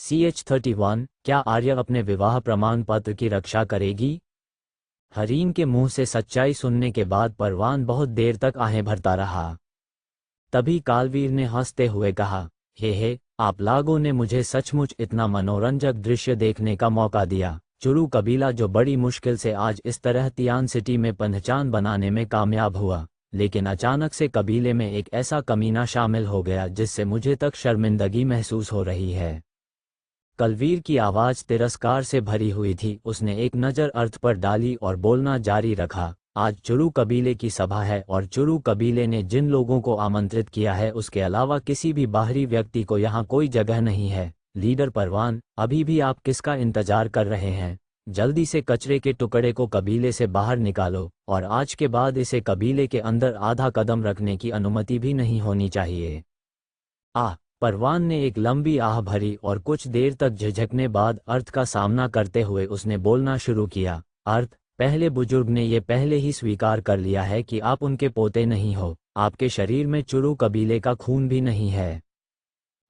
CH31 क्या आर्य अपने विवाह प्रमाण पत्र की रक्षा करेगी? हरीन के मुंह से सच्चाई सुनने के बाद परवान बहुत देर तक आहें भरता रहा। तभी कालवीर ने हंसते हुए कहा, हे आप लोगों ने मुझे सचमुच इतना मनोरंजक दृश्य देखने का मौका दिया। चुरू कबीला जो बड़ी मुश्किल से आज इस तरह तियान सिटी में पहचान बनाने में कामयाब हुआ, लेकिन अचानक से कबीले में एक ऐसा कमीना शामिल हो गया जिससे मुझे तक शर्मिंदगी महसूस हो रही है। कलवीर की आवाज़ तिरस्कार से भरी हुई थी। उसने एक नज़र अर्थ पर डाली और बोलना जारी रखा, आज चुरू कबीले की सभा है और चुरू कबीले ने जिन लोगों को आमंत्रित किया है उसके अलावा किसी भी बाहरी व्यक्ति को यहाँ कोई जगह नहीं है। लीडर परवान, अभी भी आप किसका इंतजार कर रहे हैं? जल्दी से कचरे के टुकड़े को कबीले से बाहर निकालो और आज के बाद इसे कबीले के अंदर आधा कदम रखने की अनुमति भी नहीं होनी चाहिए। परवान ने एक लंबी आह भरी और कुछ देर तक झिझकने बाद अर्थ का सामना करते हुए उसने बोलना शुरू किया। अर्थ, पहले बुजुर्ग ने ये पहले ही स्वीकार कर लिया है कि आप उनके पोते नहीं हो। आपके शरीर में चुरू कबीले का खून भी नहीं है।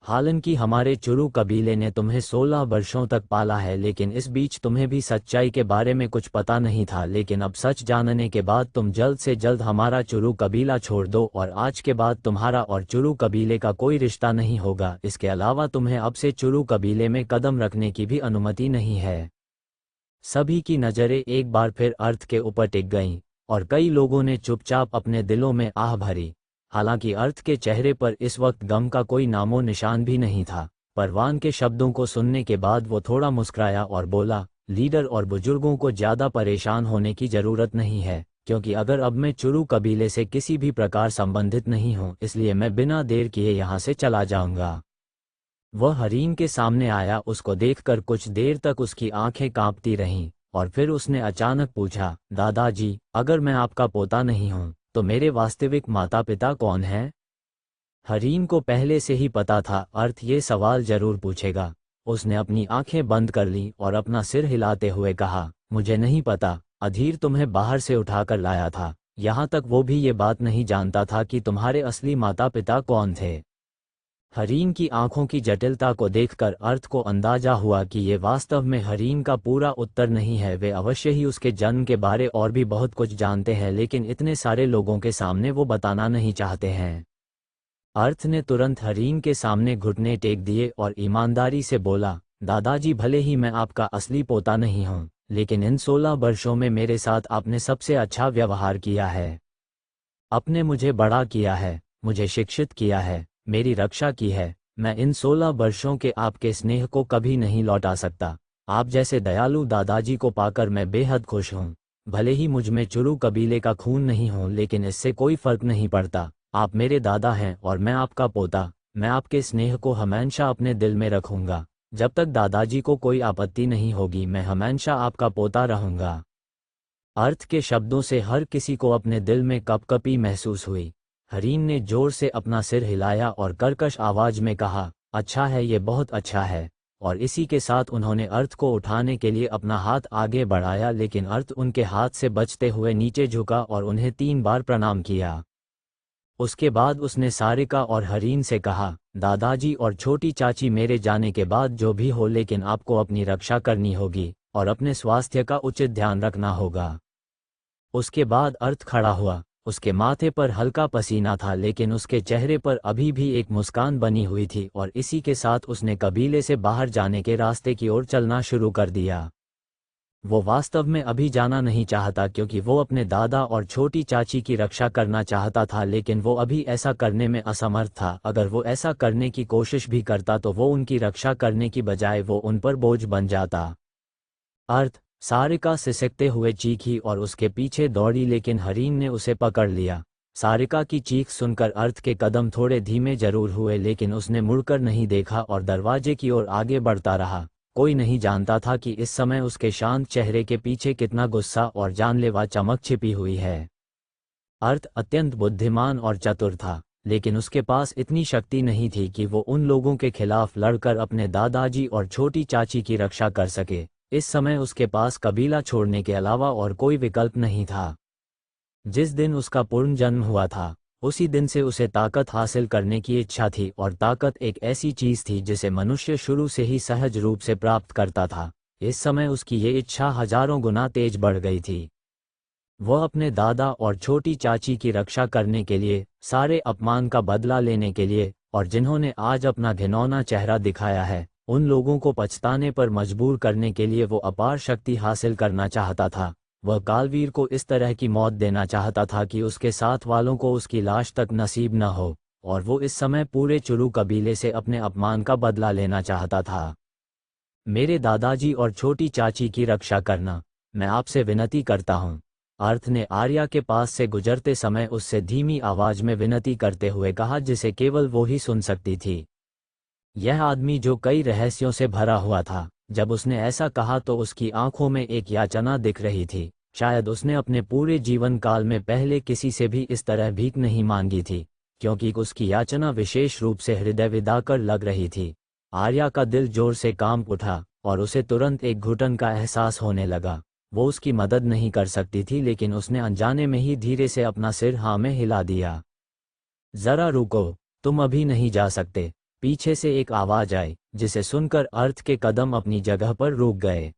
हालांकि हमारे चुरू कबीले ने तुम्हें 16 वर्षों तक पाला है, लेकिन इस बीच तुम्हें भी सच्चाई के बारे में कुछ पता नहीं था। लेकिन अब सच जानने के बाद तुम जल्द से जल्द हमारा चुरू कबीला छोड़ दो और आज के बाद तुम्हारा और चुरू कबीले का कोई रिश्ता नहीं होगा। इसके अलावा तुम्हें अब से चुरू कबीले में कदम रखने की भी अनुमति नहीं है। सभी की नज़रें एक बार फिर अर्थ के ऊपर टिक गईं और कई लोगों ने चुपचाप अपने दिलों में आह भरी। हालांकि अर्थ के चेहरे पर इस वक्त गम का कोई नामो निशान भी नहीं था। परवान के शब्दों को सुनने के बाद वो थोड़ा मुस्कुराया और बोला, लीडर और बुजुर्गों को ज़्यादा परेशान होने की ज़रूरत नहीं है, क्योंकि अगर अब मैं चुरू कबीले से किसी भी प्रकार संबंधित नहीं हूँ, इसलिए मैं बिना देर किए यहाँ से चला जाऊँगा। वह हरीन के सामने आया। उसको देखकर कुछ देर तक उसकी आंखें कांपती रहीं और फिर उसने अचानक पूछा, दादाजी, अगर मैं आपका पोता नहीं हूँ तो मेरे वास्तविक माता पिता कौन हैं? हरीन को पहले से ही पता था अर्थ ये सवाल जरूर पूछेगा। उसने अपनी आंखें बंद कर ली और अपना सिर हिलाते हुए कहा, मुझे नहीं पता। अधीर तुम्हें बाहर से उठाकर लाया था। यहाँ तक वो भी ये बात नहीं जानता था कि तुम्हारे असली माता पिता कौन थे। हरीन की आंखों की जटिलता को देखकर अर्थ को अंदाजा हुआ कि ये वास्तव में हरीन का पूरा उत्तर नहीं है। वे अवश्य ही उसके जन्म के बारे और भी बहुत कुछ जानते हैं, लेकिन इतने सारे लोगों के सामने वो बताना नहीं चाहते हैं। अर्थ ने तुरंत हरीन के सामने घुटने टेक दिए और ईमानदारी से बोला, दादाजी, भले ही मैं आपका असली पोता नहीं हूँ, लेकिन इन 16 वर्षों में मेरे साथ आपने सबसे अच्छा व्यवहार किया है। आपने मुझे बड़ा किया है, मुझे शिक्षित किया है, मेरी रक्षा की है। मैं इन 16 वर्षों के आपके स्नेह को कभी नहीं लौटा सकता। आप जैसे दयालु दादाजी को पाकर मैं बेहद खुश हूँ। भले ही मुझ में चुरू कबीले का खून नहीं हो, लेकिन इससे कोई फर्क नहीं पड़ता। आप मेरे दादा हैं और मैं आपका पोता। मैं आपके स्नेह को हमेशा अपने दिल में रखूंगा। जब तक दादाजी को कोई आपत्ति नहीं होगी, मैं हमेशा आपका पोता रहूंगा। अर्थ के शब्दों से हर किसी को अपने दिल में कपकपी महसूस हुई। हरीन ने जोर से अपना सिर हिलाया और कर्कश आवाज में कहा, अच्छा है, ये बहुत अच्छा है। और इसी के साथ उन्होंने अर्थ को उठाने के लिए अपना हाथ आगे बढ़ाया, लेकिन अर्थ उनके हाथ से बचते हुए नीचे झुका और उन्हें 3 बार प्रणाम किया। उसके बाद उसने सारिका और हरीन से कहा, दादाजी और छोटी चाची, मेरे जाने के बाद जो भी हो, लेकिन आपको अपनी रक्षा करनी होगी और अपने स्वास्थ्य का उचित ध्यान रखना होगा। उसके बाद अर्थ खड़ा हुआ। उसके माथे पर हल्का पसीना था, लेकिन उसके चेहरे पर अभी भी एक मुस्कान बनी हुई थी और इसी के साथ उसने कबीले से बाहर जाने के रास्ते की ओर चलना शुरू कर दिया। वो वास्तव में अभी जाना नहीं चाहता, क्योंकि वो अपने दादा और छोटी चाची की रक्षा करना चाहता था, लेकिन वो अभी ऐसा करने में असमर्थ था। अगर वो ऐसा करने की कोशिश भी करता तो वो उनकी रक्षा करने की बजाय वो उन पर बोझ बन जाता। अर्थ, सारिका सिसकते हुए चीखी और उसके पीछे दौड़ी, लेकिन हरीन ने उसे पकड़ लिया। सारिका की चीख सुनकर अर्थ के कदम थोड़े धीमे जरूर हुए, लेकिन उसने मुड़कर नहीं देखा और दरवाजे की ओर आगे बढ़ता रहा। कोई नहीं जानता था कि इस समय उसके शांत चेहरे के पीछे कितना गुस्सा और जानलेवा चमक छिपी हुई है। अर्थ अत्यंत बुद्धिमान और चतुर था, लेकिन उसके पास इतनी शक्ति नहीं थी कि वो उन लोगों के खिलाफ लड़कर अपने दादाजी और छोटी चाची की रक्षा कर सके। इस समय उसके पास कबीला छोड़ने के अलावा और कोई विकल्प नहीं था। जिस दिन उसका पूर्ण जन्म हुआ था, उसी दिन से उसे ताकत हासिल करने की इच्छा थी, और ताकत एक ऐसी चीज थी जिसे मनुष्य शुरू से ही सहज रूप से प्राप्त करता था। इस समय उसकी ये इच्छा हजारों गुना तेज बढ़ गई थी। वह अपने दादा और छोटी चाची की रक्षा करने के लिए, सारे अपमान का बदला लेने के लिए, और जिन्होंने आज अपना घिनौना चेहरा दिखाया है, उन लोगों को पछताने पर मजबूर करने के लिए वो अपार शक्ति हासिल करना चाहता था। वह कालवीर को इस तरह की मौत देना चाहता था कि उसके साथ वालों को उसकी लाश तक नसीब न हो, और वो इस समय पूरे चुरू कबीले से अपने अपमान का बदला लेना चाहता था। मेरे दादाजी और छोटी चाची की रक्षा करना, मैं आपसे विनती करता हूँ। अर्थ ने आर्या के पास से गुजरते समय उससे धीमी आवाज में विनती करते हुए कहा, जिसे केवल वो ही सुन सकती थी। यह आदमी जो कई रहस्यों से भरा हुआ था, जब उसने ऐसा कहा तो उसकी आंखों में एक याचना दिख रही थी। शायद उसने अपने पूरे जीवन काल में पहले किसी से भी इस तरह भीख नहीं मांगी थी, क्योंकि उसकी याचना विशेष रूप से हृदय विदाकर लग रही थी। आर्या का दिल जोर से कांप उठा, और उसे तुरंत एक घुटन का एहसास होने लगा। वो उसकी मदद नहीं कर सकती थी, लेकिन उसने अनजाने में ही धीरे से अपना सिर हाँ में हिला दिया। जरा रुको, तुम अभी नहीं जा सकते, पीछे से एक आवाज आई, जिसे सुनकर अर्थ के कदम अपनी जगह पर रुक गए।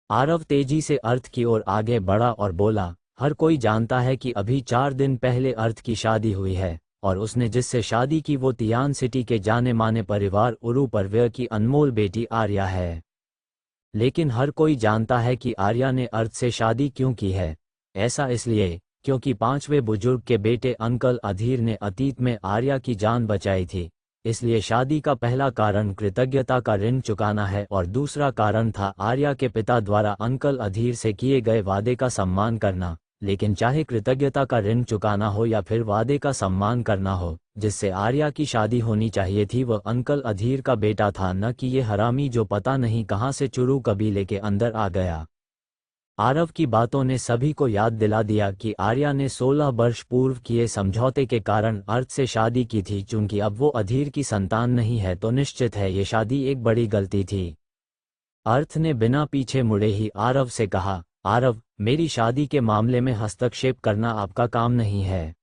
आरव तेजी से अर्थ की ओर आगे बढ़ा और बोला, हर कोई जानता है कि अभी 4 दिन पहले अर्थ की शादी हुई है, और उसने जिससे शादी की वो तियान सिटी के जाने माने परिवार उरु परव्य की अनमोल बेटी आर्या है। लेकिन हर कोई जानता है कि आर्या ने अर्थ से शादी क्यों की है। ऐसा इसलिए क्योंकि 5वें बुजुर्ग के बेटे अंकल अधीर ने अतीत में आर्या की जान बचाई थी। इसलिए शादी का पहला कारण कृतज्ञता का ऋण चुकाना है, और दूसरा कारण था आर्या के पिता द्वारा अंकल अधीर से किए गए वादे का सम्मान करना। लेकिन चाहे कृतज्ञता का ऋण चुकाना हो या फिर वादे का सम्मान करना हो, जिससे आर्या की शादी होनी चाहिए थी, वह अंकल अधीर का बेटा था, न कि ये हरामी जो पता नहीं कहां से चुरू कबीले के अंदर आ गया। आरव की बातों ने सभी को याद दिला दिया कि आर्या ने 16 वर्ष पूर्व किए समझौते के कारण अर्थ से शादी की थी। चूंकि अब वो अधीर की संतान नहीं है, तो निश्चित है ये शादी एक बड़ी गलती थी। अर्थ ने बिना पीछे मुड़े ही आरव से कहा, आरव, मेरी शादी के मामले में हस्तक्षेप करना आपका काम नहीं है।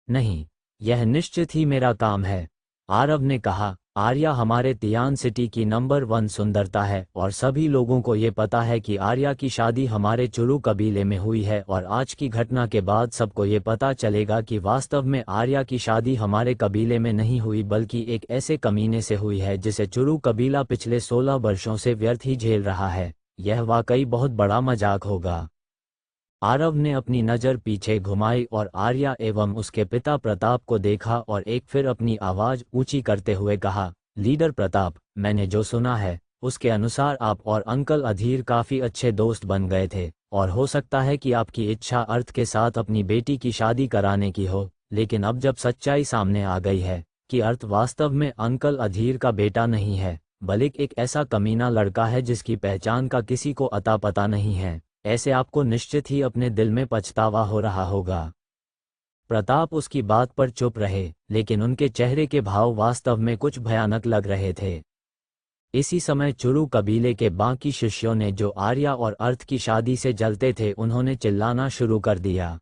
नहीं, यह निश्चित ही मेरा काम है, आरव ने कहा। आर्या हमारे तियान सिटी की नंबर 1 सुंदरता है, और सभी लोगों को ये पता है कि आर्या की शादी हमारे चुरू कबीले में हुई है, और आज की घटना के बाद सबको ये पता चलेगा कि वास्तव में आर्या की शादी हमारे कबीले में नहीं हुई, बल्कि एक ऐसे कमीने से हुई है जिसे चुरू कबीला पिछले 16 वर्षों से व्यर्थ ही झेल रहा है। यह वाकई बहुत बड़ा मजाक होगा। आरव ने अपनी नज़र पीछे घुमाई और आर्या एवं उसके पिता प्रताप को देखा, और एक फिर अपनी आवाज़ ऊंची करते हुए कहा, लीडर प्रताप, मैंने जो सुना है उसके अनुसार आप और अंकल अधीर काफ़ी अच्छे दोस्त बन गए थे, और हो सकता है कि आपकी इच्छा अर्थ के साथ अपनी बेटी की शादी कराने की हो। लेकिन अब जब सच्चाई सामने आ गई है कि अर्थ वास्तव में अंकल अधीर का बेटा नहीं है, बल्कि एक ऐसा कमीना लड़का है जिसकी पहचान का किसी को अता पता नहीं है, ऐसे आपको निश्चित ही अपने दिल में पछतावा हो रहा होगा। प्रताप उसकी बात पर चुप रहे, लेकिन उनके चेहरे के भाव वास्तव में कुछ भयानक लग रहे थे। इसी समय चुरू कबीले के बाकी शिष्यों ने, जो आर्या और अर्थ की शादी से जलते थे, उन्होंने चिल्लाना शुरू कर दिया,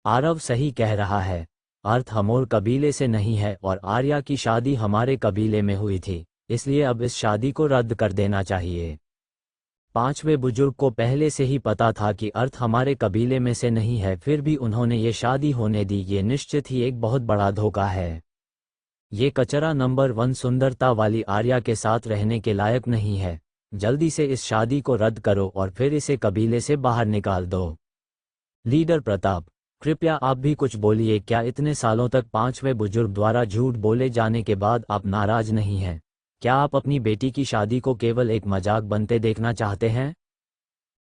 आरव सही कह रहा है, अर्थ हमोर कबीले से नहीं है और आर्या की शादी हमारे कबीले में हुई थी, इसलिए अब इस शादी को रद्द कर देना चाहिए। 5वें बुजुर्ग को पहले से ही पता था कि अर्थ हमारे कबीले में से नहीं है, फिर भी उन्होंने ये शादी होने दी। ये निश्चित ही एक बहुत बड़ा धोखा है। ये कचरा नंबर 1 सुंदरता वाली आर्या के साथ रहने के लायक नहीं है। जल्दी से इस शादी को रद्द करो और फिर इसे कबीले से बाहर निकाल दो। लीडर प्रताप, कृपया आप भी कुछ बोलिए। क्या इतने सालों तक 5वें बुजुर्ग द्वारा झूठ बोले जाने के बाद आप नाराज नहीं हैं? क्या आप अपनी बेटी की शादी को केवल एक मजाक बनते देखना चाहते हैं?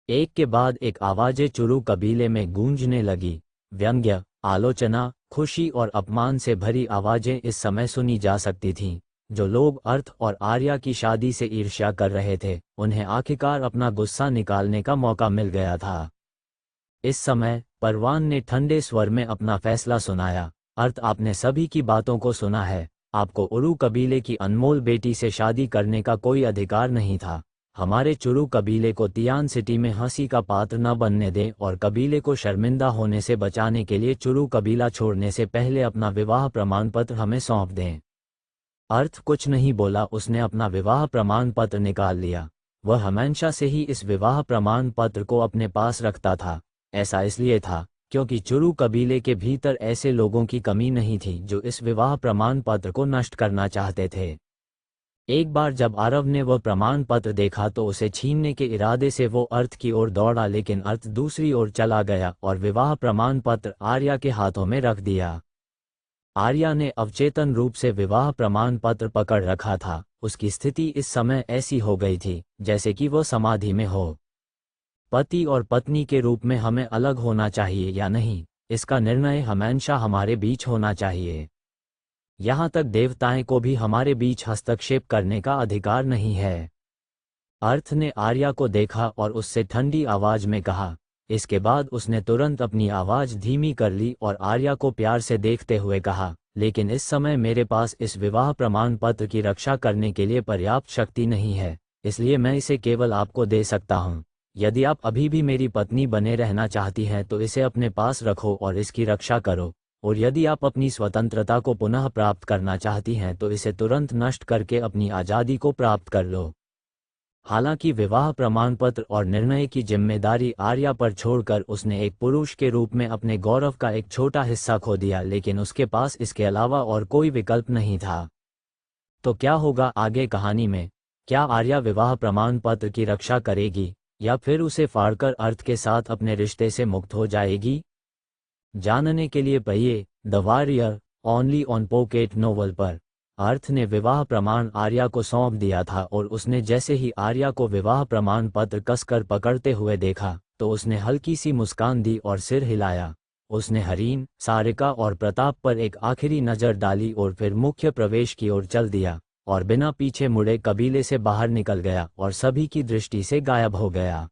एक के बाद एक आवाजें चुरू कबीले में गूंजने लगी। व्यंग्य, आलोचना, खुशी और अपमान से भरी आवाजें इस समय सुनी जा सकती थीं। जो लोग अर्थ और आर्या की शादी से ईर्ष्या कर रहे थे, उन्हें आखिरकार अपना गुस्सा निकालने का मौका मिल गया था। इस समय परवान ने ठंडे स्वर में अपना फैसला सुनाया। अर्थ, आपने सभी की बातों को सुना है। आपको उरु कबीले की अनमोल बेटी से शादी करने का कोई अधिकार नहीं था। हमारे चुरू कबीले को तियान सिटी में हंसी का पात्र न बनने दें और कबीले को शर्मिंदा होने से बचाने के लिए चुरू कबीला छोड़ने से पहले अपना विवाह प्रमाण पत्र हमें सौंप दें। अर्थ कुछ नहीं बोला, उसने अपना विवाह प्रमाण पत्र निकाल लिया। वह हमेशा से ही इस विवाह प्रमाण पत्र को अपने पास रखता था। ऐसा इसलिए था क्योंकि चुरू कबीले के भीतर ऐसे लोगों की कमी नहीं थी जो इस विवाह प्रमाण पत्र को नष्ट करना चाहते थे। एक बार जब आरव ने वह प्रमाण पत्र देखा तो उसे छीनने के इरादे से वो अर्थ की ओर दौड़ा, लेकिन अर्थ दूसरी ओर चला गया और विवाह प्रमाण पत्र आर्या के हाथों में रख दिया। आर्या ने अवचेतन रूप से विवाह प्रमाण पत्र पकड़ रखा था। उसकी स्थिति इस समय ऐसी हो गई थी जैसे कि वह समाधि में हो। पति और पत्नी के रूप में हमें अलग होना चाहिए या नहीं, इसका निर्णय हमेशा हमारे बीच होना चाहिए। यहाँ तक देवताएं को भी हमारे बीच हस्तक्षेप करने का अधिकार नहीं है। अर्थ ने आर्या को देखा और उससे ठंडी आवाज में कहा। इसके बाद उसने तुरंत अपनी आवाज धीमी कर ली और आर्या को प्यार से देखते हुए कहा, लेकिन इस समय मेरे पास इस विवाह प्रमाण पत्र की रक्षा करने के लिए पर्याप्त शक्ति नहीं है, इसलिए मैं इसे केवल आपको दे सकता हूँ। यदि आप अभी भी मेरी पत्नी बने रहना चाहती हैं तो इसे अपने पास रखो और इसकी रक्षा करो, और यदि आप अपनी स्वतंत्रता को पुनः प्राप्त करना चाहती हैं तो इसे तुरंत नष्ट करके अपनी आज़ादी को प्राप्त कर लो। हालांकि विवाह प्रमाण पत्र और निर्णय की जिम्मेदारी आर्या पर छोड़कर उसने एक पुरुष के रूप में अपने गौरव का एक छोटा हिस्सा खो दिया, लेकिन उसके पास इसके अलावा और कोई विकल्प नहीं था। तो क्या होगा आगे कहानी में? क्या आर्या विवाह प्रमाण पत्र की रक्षा करेगी या फिर उसे फाड़कर अर्थ के साथ अपने रिश्ते से मुक्त हो जाएगी? जानने के लिए पढ़िए the warrior only on pocket novel पर। अर्थ ने विवाह प्रमाण आर्या को सौंप दिया था और उसने जैसे ही आर्या को विवाह प्रमाण पत्र कसकर पकड़ते हुए देखा तो उसने हल्की सी मुस्कान दी और सिर हिलाया। उसने हरीन, सारिका और प्रताप पर एक आखिरी नज़र डाली और फिर मुख्य प्रवेश की ओर चल दिया और बिना पीछे मुड़े कबीले से बाहर निकल गया और सभी की दृष्टि से गायब हो गया।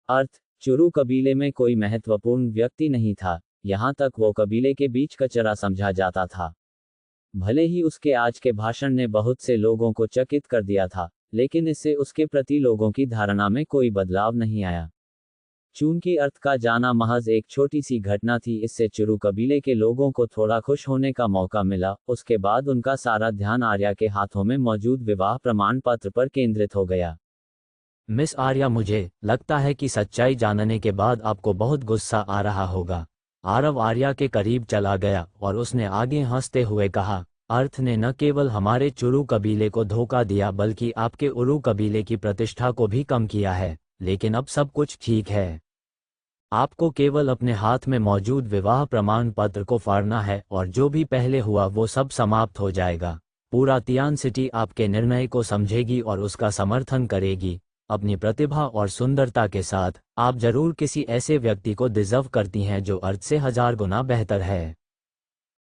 अर्थ चुरू कबीले में कोई महत्वपूर्ण व्यक्ति नहीं था, यहाँ तक वो कबीले के बीच कचरा समझा जाता था। भले ही उसके आज के भाषण ने बहुत से लोगों को चकित कर दिया था, लेकिन इससे उसके प्रति लोगों की धारणा में कोई बदलाव नहीं आया। चूंकि अर्थ का जाना महज एक छोटी सी घटना थी, इससे चुरू कबीले के लोगों को थोड़ा खुश होने का मौका मिला। उसके बाद उनका सारा ध्यान आर्या के हाथों में मौजूद विवाह प्रमाण पत्र पर केंद्रित हो गया। मिस आर्या, मुझे लगता है कि सच्चाई जानने के बाद आपको बहुत गुस्सा आ रहा होगा। आरव आर्या के करीब चला गया और उसने आगे हंसते हुए कहा, अर्थ ने न केवल हमारे चुरू कबीले को धोखा दिया बल्कि आपके उरू कबीले की प्रतिष्ठा को भी कम किया है, लेकिन अब सब कुछ ठीक है। आपको केवल अपने हाथ में मौजूद विवाह प्रमाण पत्र को फाड़ना है और जो भी पहले हुआ वो सब समाप्त हो जाएगा। पूरा तियान सिटी आपके निर्णय को समझेगी और उसका समर्थन करेगी। अपनी प्रतिभा और सुंदरता के साथ आप जरूर किसी ऐसे व्यक्ति को डिजर्व करती हैं जो अर्थ से 1000 गुना बेहतर है।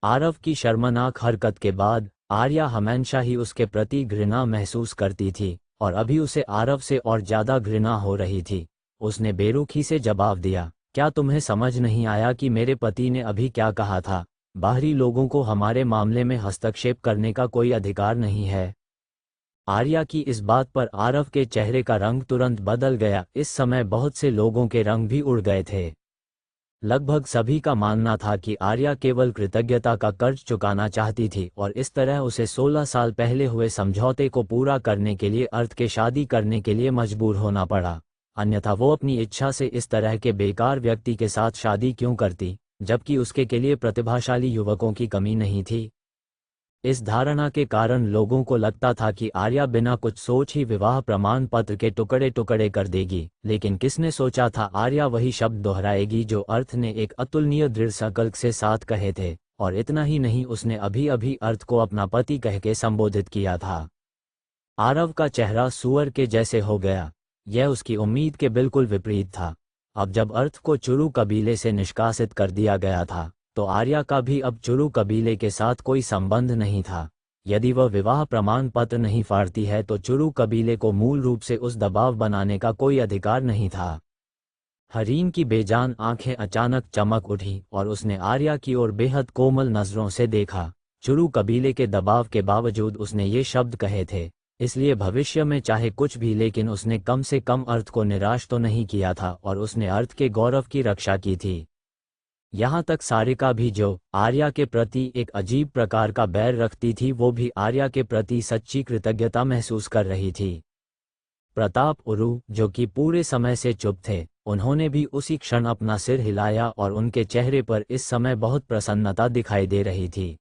आरव की शर्मनाक हरकत के बाद आर्या हमेशा ही उसके प्रति घृणा महसूस करती थी और अभी उसे आरव से और ज्यादा घृणा हो रही थी। उसने बेरुखी से जवाब दिया, क्या तुम्हें समझ नहीं आया कि मेरे पति ने अभी क्या कहा था? बाहरी लोगों को हमारे मामले में हस्तक्षेप करने का कोई अधिकार नहीं है। आर्या की इस बात पर आरव के चेहरे का रंग तुरंत बदल गया। इस समय बहुत से लोगों के रंग भी उड़ गए थे। लगभग सभी का मानना था कि आर्या केवल कृतज्ञता का कर्ज चुकाना चाहती थी और इस तरह उसे 16 साल पहले हुए समझौते को पूरा करने के लिए अर्थ के शादी करने के लिए मजबूर होना पड़ा। अन्यथा वो अपनी इच्छा से इस तरह के बेकार व्यक्ति के साथ शादी क्यों करती, जबकि उसके के लिए प्रतिभाशाली युवकों की कमी नहीं थी। इस धारणा के कारण लोगों को लगता था कि आर्या बिना कुछ सोच ही विवाह प्रमाण पत्र के टुकड़े टुकड़े कर देगी, लेकिन किसने सोचा था आर्या वही शब्द दोहराएगी जो अर्थ ने एक अतुलनीय दृढ़ संकल्प से साथ कहे थे। और इतना ही नहीं, उसने अभी अभी अर्थ को अपना पति कह के संबोधित किया था। आरव का चेहरा सूअर के जैसे हो गया। यह उसकी उम्मीद के बिल्कुल विपरीत था। अब जब अर्थ को चुरू कबीले से निष्कासित कर दिया गया था तो आर्या का भी अब चुरू कबीले के साथ कोई संबंध नहीं था। यदि वह विवाह प्रमाण पत्र नहीं फाड़ती है तो चुरू कबीले को मूल रूप से उस दबाव बनाने का कोई अधिकार नहीं था। हरीन की बेजान आंखें अचानक चमक उठी और उसने आर्या की ओर बेहद कोमल नजरों से देखा। चुरू कबीले के दबाव के बावजूद उसने ये शब्द कहे थे, इसलिए भविष्य में चाहे कुछ भी, लेकिन उसने कम से कम अर्थ को निराश तो नहीं किया था और उसने अर्थ के गौरव की रक्षा की थी। यहाँ तक सारिका भी, जो आर्या के प्रति एक अजीब प्रकार का बैर रखती थी, वो भी आर्या के प्रति सच्ची कृतज्ञता महसूस कर रही थी। प्रताप उरु, जो कि पूरे समय से चुप थे, उन्होंने भी उसी क्षण अपना सिर हिलाया और उनके चेहरे पर इस समय बहुत प्रसन्नता दिखाई दे रही थी।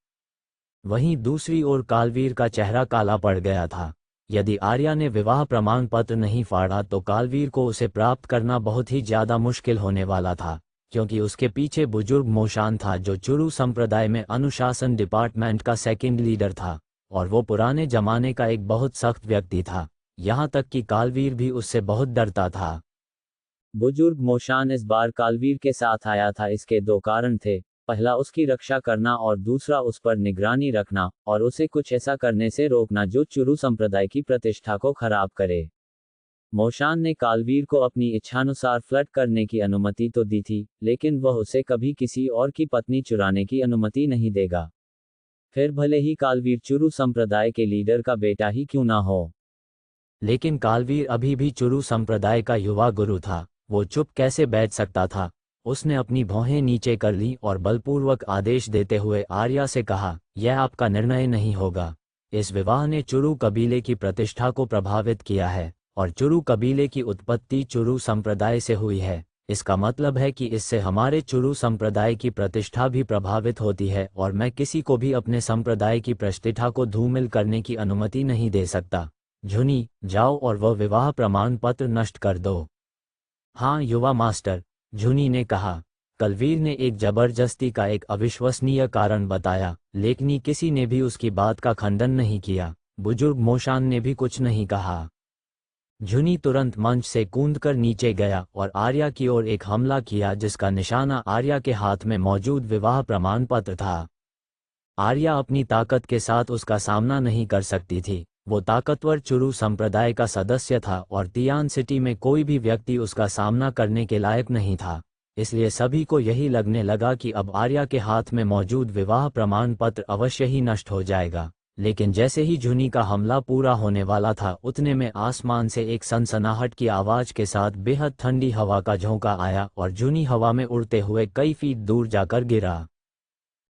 वहीं दूसरी ओर कालवीर का चेहरा काला पड़ गया था। यदि आर्या ने विवाह प्रमाण पत्र नहीं फाड़ा तो कालवीर को उसे प्राप्त करना बहुत ही ज्यादा मुश्किल होने वाला था, क्योंकि उसके पीछे बुजुर्ग मोशान था, जो चुरु संप्रदाय में अनुशासन डिपार्टमेंट का सेकंड लीडर था, और वो पुराने जमाने का एक बहुत सख्त व्यक्ति था। यहाँ तक कि कालवीर भी उससे बहुत डरता था। बुजुर्ग मोशान इस बार कालवीर के साथ आया था। इसके दो कारण थे, पहला उसकी रक्षा करना और दूसरा उस पर निगरानी रखना और उसे कुछ ऐसा करने से रोकना जो चुरु संप्रदाय की प्रतिष्ठा को खराब करे। मोशान ने कालवीर को अपनी इच्छानुसार फ्लर्ट करने की अनुमति तो दी थी, लेकिन वह उसे कभी किसी और की पत्नी चुराने की अनुमति नहीं देगा, फिर भले ही कालवीर चुरु संप्रदाय के लीडर का बेटा ही क्यों ना हो। लेकिन कालवीर अभी भी चुरु संप्रदाय का युवा गुरु था। वो चुप कैसे बैठ सकता था? उसने अपनी भौहें नीचे कर ली और बलपूर्वक आदेश देते हुए आर्या से कहा, यह आपका निर्णय नहीं होगा। इस विवाह ने चुरु कबीले की प्रतिष्ठा को प्रभावित किया है, और चुरु कबीले की उत्पत्ति चुरु संप्रदाय से हुई है। इसका मतलब है कि इससे हमारे चुरु संप्रदाय की प्रतिष्ठा भी प्रभावित होती है, और मैं किसी को भी अपने संप्रदाय की प्रतिष्ठा को धूमिल करने की अनुमति नहीं दे सकता। झुनी, जाओ और वह विवाह प्रमाण पत्र नष्ट कर दो। हाँ युवा मास्टर, झुनी ने कहा। कलवीर ने एक जबरदस्ती का एक अविश्वसनीय कारण बताया, लेकिन किसी ने भी उसकी बात का खंडन नहीं किया। बुजुर्ग मोशान ने भी कुछ नहीं कहा। झुनी तुरंत मंच से कूदकर नीचे गया और आर्या की ओर एक हमला किया, जिसका निशाना आर्या के हाथ में मौजूद विवाह प्रमाण पत्र था। आर्या अपनी ताकत के साथ उसका सामना नहीं कर सकती थी। वो ताकतवर चुरु संप्रदाय का सदस्य था और तियान सिटी में कोई भी व्यक्ति उसका सामना करने के लायक नहीं था। इसलिए सभी को यही लगने लगा कि अब आर्या के हाथ में मौजूद विवाह प्रमाण पत्र अवश्य ही नष्ट हो जाएगा। लेकिन जैसे ही झुनी का हमला पूरा होने वाला था, उतने में आसमान से एक सनसनाहट की आवाज के साथ बेहद ठंडी हवा का झोंका आया और झुनी हवा में उड़ते हुए कई फीट दूर जाकर गिरा।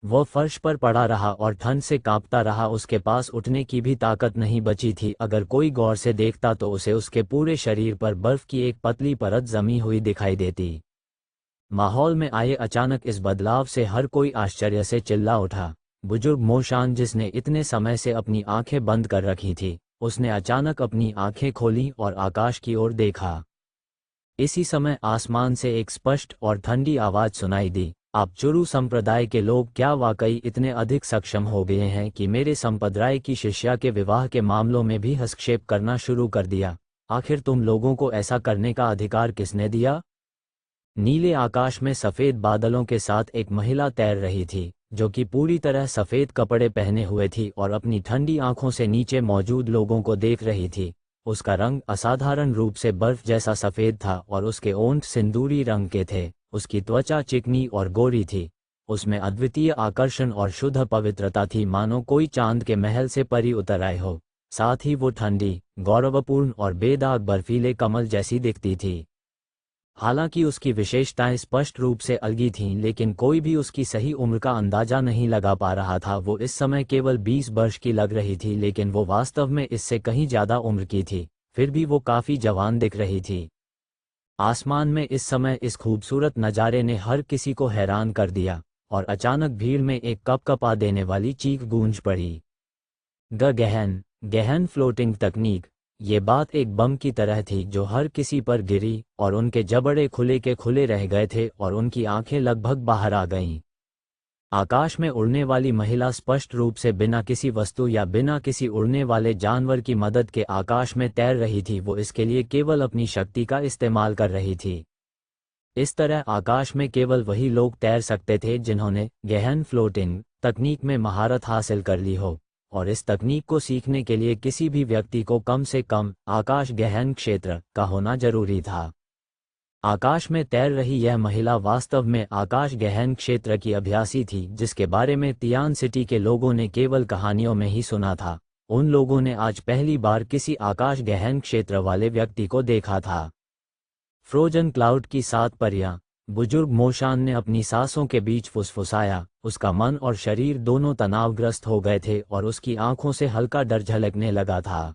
वो फर्श पर पड़ा रहा और ठंड से कांपता रहा। उसके पास उठने की भी ताकत नहीं बची थी। अगर कोई गौर से देखता तो उसे उसके पूरे शरीर पर बर्फ की एक पतली परत जमी हुई दिखाई देती। माहौल में आए अचानक इस बदलाव से हर कोई आश्चर्य से चिल्ला उठा। बुजुर्ग मोशान, जिसने इतने समय से अपनी आंखें बंद कर रखी थी, उसने अचानक अपनी आंखें खोलीं और आकाश की ओर देखा। इसी समय आसमान से एक स्पष्ट और ठंडी आवाज सुनाई दी, आप चुरु संप्रदाय के लोग क्या वाकई इतने अधिक सक्षम हो गए हैं कि मेरे संप्रदाय की शिष्या के विवाह के मामलों में भी हस्तक्षेप करना शुरू कर दिया? आखिर तुम लोगों को ऐसा करने का अधिकार किसने दिया? नीले आकाश में सफेद बादलों के साथ एक महिला तैर रही थी, जो कि पूरी तरह सफेद कपड़े पहने हुए थी और अपनी ठंडी आंखों से नीचे मौजूद लोगों को देख रही थी। उसका रंग असाधारण रूप से बर्फ जैसा सफेद था और उसके ओंठ सिंदूरी रंग के थे। उसकी त्वचा चिकनी और गोरी थी। उसमें अद्वितीय आकर्षण और शुद्ध पवित्रता थी, मानो कोई चांद के महल से परी उतर आए हो। साथ ही वो ठंडी, गौरवपूर्ण और बेदाग बर्फीले कमल जैसी दिखती थी। हालांकि उसकी विशेषताएं स्पष्ट रूप से अलग थीं, लेकिन कोई भी उसकी सही उम्र का अंदाजा नहीं लगा पा रहा था। वो इस समय केवल 20 वर्ष की लग रही थी, लेकिन वो वास्तव में इससे कहीं ज्यादा उम्र की थी। फिर भी वो काफी जवान दिख रही थी। आसमान में इस समय इस खूबसूरत नज़ारे ने हर किसी को हैरान कर दिया, और अचानक भीड़ में एक कपकपा देने वाली चीख गूंज पड़ी। गहन फ्लोटिंग तकनीक। ये बात एक बम की तरह थी जो हर किसी पर गिरी, और उनके जबड़े खुले के खुले रह गए थे और उनकी आंखें लगभग बाहर आ गईं। आकाश में उड़ने वाली महिला स्पष्ट रूप से बिना किसी वस्तु या बिना किसी उड़ने वाले जानवर की मदद के आकाश में तैर रही थी। वो इसके लिए केवल अपनी शक्ति का इस्तेमाल कर रही थी। इस तरह आकाश में केवल वही लोग तैर सकते थे जिन्होंने गहन फ्लोटिंग तकनीक में महारत हासिल कर ली हो, और इस तकनीक को सीखने के लिए किसी भी व्यक्ति को कम से कम आकाश गहन क्षेत्र का होना जरूरी था। आकाश में तैर रही यह महिला वास्तव में आकाश गहन क्षेत्र की अभ्यासी थी, जिसके बारे में तियान सिटी के लोगों ने केवल कहानियों में ही सुना था। उन लोगों ने आज पहली बार किसी आकाश गहन क्षेत्र वाले व्यक्ति को देखा था। फ्रोजन क्लाउड की 7 परियां। बुजुर्ग मोशान ने अपनी सांसों के बीच फुसफुसाया। उसका मन और शरीर दोनों तनावग्रस्त हो गए थे और उसकी आंखों से हल्का डर झलकने लगा था।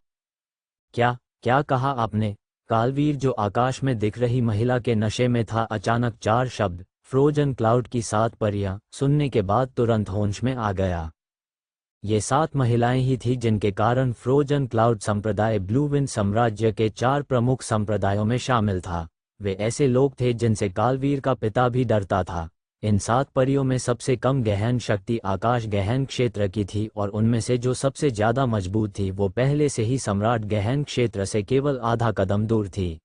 क्या क्या कहा आपने? कालवीर, जो आकाश में दिख रही महिला के नशे में था, अचानक 4 शब्द फ्रोजन क्लाउड की 7 परियां सुनने के बाद तुरंत होश में आ गया। ये 7 महिलाएं ही थी जिनके कारण फ्रोजन क्लाउड संप्रदाय ब्लू विंड साम्राज्य के 4 प्रमुख संप्रदायों में शामिल था। वे ऐसे लोग थे जिनसे कालवीर का पिता भी डरता था। इन 7 परियों में सबसे कम गहन शक्ति आकाश गहन क्षेत्र की थी और उनमें से जो सबसे ज्यादा मजबूत थी वो पहले से ही सम्राट गहन क्षेत्र से केवल आधा कदम दूर थी।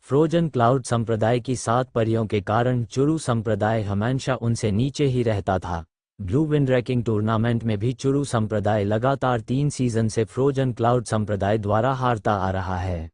फ्रोजन क्लाउड संप्रदाय की 7 परियों के कारण चुरू संप्रदाय हमेशा उनसे नीचे ही रहता था। ब्लू विंड रैंकिंग टूर्नामेंट में भी चुरू संप्रदाय लगातार 3 सीजन से फ्रोजन क्लाउड संप्रदाय द्वारा हारता आ रहा है।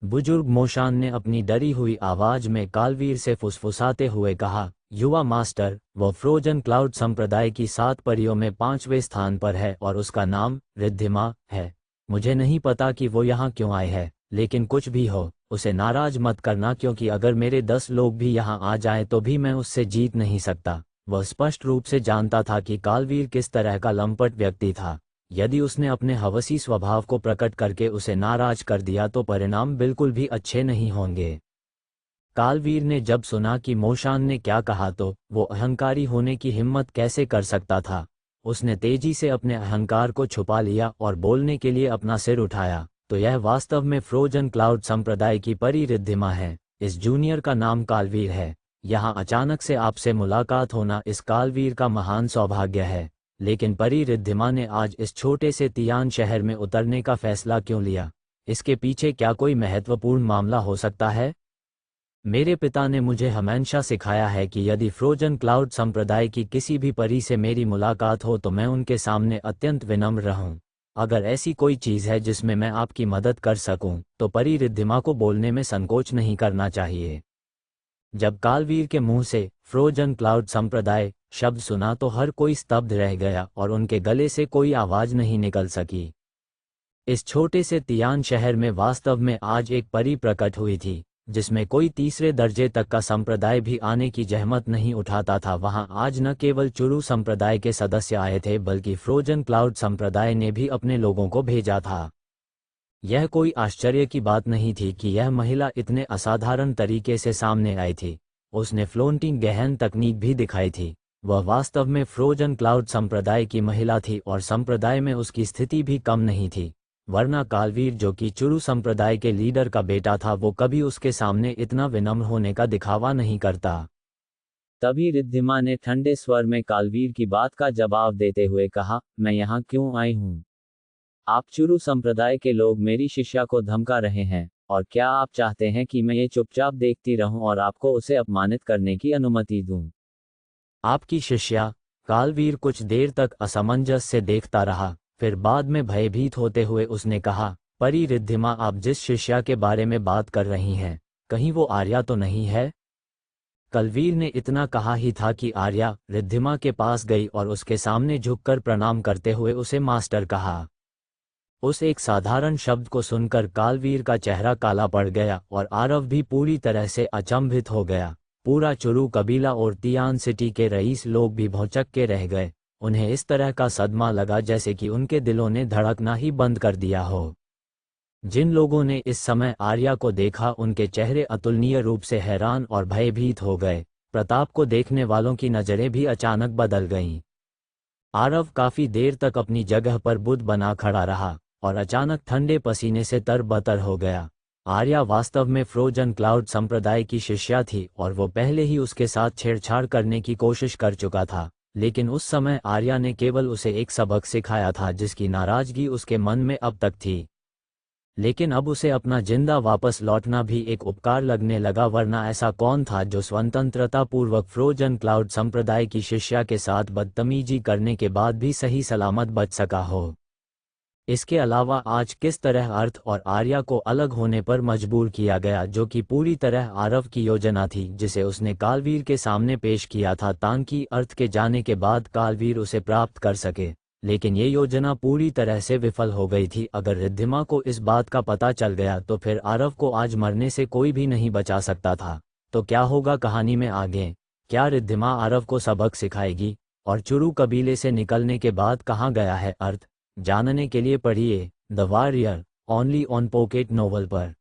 बुजुर्ग मोशान ने अपनी डरी हुई आवाज में कालवीर से फुसफुसाते हुए कहा, युवा मास्टर, वह फ्रोजन क्लाउड संप्रदाय की 7 परियों में 5वें स्थान पर है और उसका नाम रिद्धिमा है। मुझे नहीं पता कि वो यहाँ क्यों आए है, लेकिन कुछ भी हो, उसे नाराज मत करना, क्योंकि अगर मेरे 10 लोग भी यहाँ आ जाएं तो भी मैं उससे जीत नहीं सकता। वह स्पष्ट रूप से जानता था कि कालवीर किस तरह का लंपट व्यक्ति था। यदि उसने अपने हवसी स्वभाव को प्रकट करके उसे नाराज कर दिया तो परिणाम बिल्कुल भी अच्छे नहीं होंगे। कालवीर ने जब सुना कि मोशान ने क्या कहा तो वो अहंकारी होने की हिम्मत कैसे कर सकता था। उसने तेजी से अपने अहंकार को छुपा लिया और बोलने के लिए अपना सिर उठाया, तो यह वास्तव में फ्रोजन क्लाउड संप्रदाय की परी रिद्धिमा है। इस जूनियर का नाम कालवीर है। यहाँ अचानक से आपसे मुलाकात होना इस कालवीर का महान सौभाग्य है। लेकिन परी रिद्धिमा ने आज इस छोटे से तियान शहर में उतरने का फैसला क्यों लिया? इसके पीछे क्या कोई महत्वपूर्ण मामला हो सकता है? मेरे पिता ने मुझे हमेशा सिखाया है कि यदि फ्रोजन क्लाउड संप्रदाय की किसी भी परी से मेरी मुलाकात हो तो मैं उनके सामने अत्यंत विनम्र रहूं। अगर ऐसी कोई चीज़ है जिसमें मैं आपकी मदद कर सकूं, तो परी रिद्धिमा को बोलने में संकोच नहीं करना चाहिए। जब कालवीर के मुंह से फ्रोजन क्लाउड संप्रदाय शब्द सुना तो हर कोई स्तब्ध रह गया और उनके गले से कोई आवाज नहीं निकल सकी। इस छोटे से तियान शहर में वास्तव में आज एक परी प्रकट हुई थी, जिसमें कोई तीसरे दर्जे तक का संप्रदाय भी आने की जहमत नहीं उठाता था। वहां आज न केवल चुरू संप्रदाय के सदस्य आए थे, बल्कि फ्रोजन क्लाउड संप्रदाय ने भी अपने लोगों को भेजा था। यह कोई आश्चर्य की बात नहीं थी कि यह महिला इतने असाधारण तरीके से सामने आई थी। उसने फ्लोटिंग गहन तकनीक भी दिखाई थी। वह वास्तव में फ्रोजन क्लाउड संप्रदाय की महिला थी और संप्रदाय में उसकी स्थिति भी कम नहीं थी, वरना कालवीर, जो कि चुरू संप्रदाय के लीडर का बेटा था, वो कभी उसके सामने इतना विनम्र होने का दिखावा नहीं करता। तभी रिद्धिमा ने ठंडे स्वर में कालवीर की बात का जवाब देते हुए कहा, मैं यहाँ क्यों आई हूँ? आप चुरू संप्रदाय के लोग मेरी शिष्या को धमका रहे हैं, और क्या आप चाहते हैं कि मैं ये चुपचाप देखती रहूं और आपको उसे अपमानित करने की अनुमति दूं? आपकी शिष्या? कालवीर कुछ देर तक असमंजस से देखता रहा, फिर बाद में भयभीत होते हुए उसने कहा, परी रिद्धिमा, आप जिस शिष्या के बारे में बात कर रही हैं, कहीं वो आर्या तो नहीं है? कालवीर ने इतना कहा ही था कि आर्या रिद्धिमा के पास गई और उसके सामने झुककर प्रणाम करते हुए उसे मास्टर कहा। उस एक साधारण शब्द को सुनकर कालवीर का चेहरा काला पड़ गया और आरव भी पूरी तरह से अचंभित हो गया। पूरा चुरू कबीला और तियान सिटी के रईस लोग भी भौचक के रह गए। उन्हें इस तरह का सदमा लगा जैसे कि उनके दिलों ने धड़कना ही बंद कर दिया हो। जिन लोगों ने इस समय आर्या को देखा, उनके चेहरे अतुलनीय रूप से हैरान और भयभीत हो गए। प्रताप को देखने वालों की नजरें भी अचानक बदल गईं। आरव काफी देर तक अपनी जगह पर बुद्ध बना खड़ा रहा और अचानक ठंडे पसीने से तरबतर हो गया। आर्या वास्तव में फ्रोजन क्लाउड संप्रदाय की शिष्या थी और वो पहले ही उसके साथ छेड़छाड़ करने की कोशिश कर चुका था, लेकिन उस समय आर्या ने केवल उसे एक सबक सिखाया था जिसकी नाराजगी उसके मन में अब तक थी। लेकिन अब उसे अपना जिंदा वापस लौटना भी एक उपकार लगने लगा, वरना ऐसा कौन था जो स्वतंत्रता पूर्वक फ्रोजन क्लाउड संप्रदाय की शिष्या के साथ बदतमीजी करने के बाद भी सही सलामत बच सका हो। इसके अलावा आज किस तरह अर्थ और आर्या को अलग होने पर मजबूर किया गया, जो कि पूरी तरह आरव की योजना थी जिसे उसने कालवीर के सामने पेश किया था ताकि अर्थ के जाने के बाद कालवीर उसे प्राप्त कर सके। लेकिन ये योजना पूरी तरह से विफल हो गई थी। अगर रिद्धिमा को इस बात का पता चल गया तो फिर आरव को आज मरने से कोई भी नहीं बचा सकता था। तो क्या होगा कहानी में आगे? क्या रिद्धिमा आरव को सबक सिखाएगी? और चुरू कबीले से निकलने के बाद कहाँ गया है अर्थ? जानने के लिए पढ़िए the warrior only on pocket novel पर।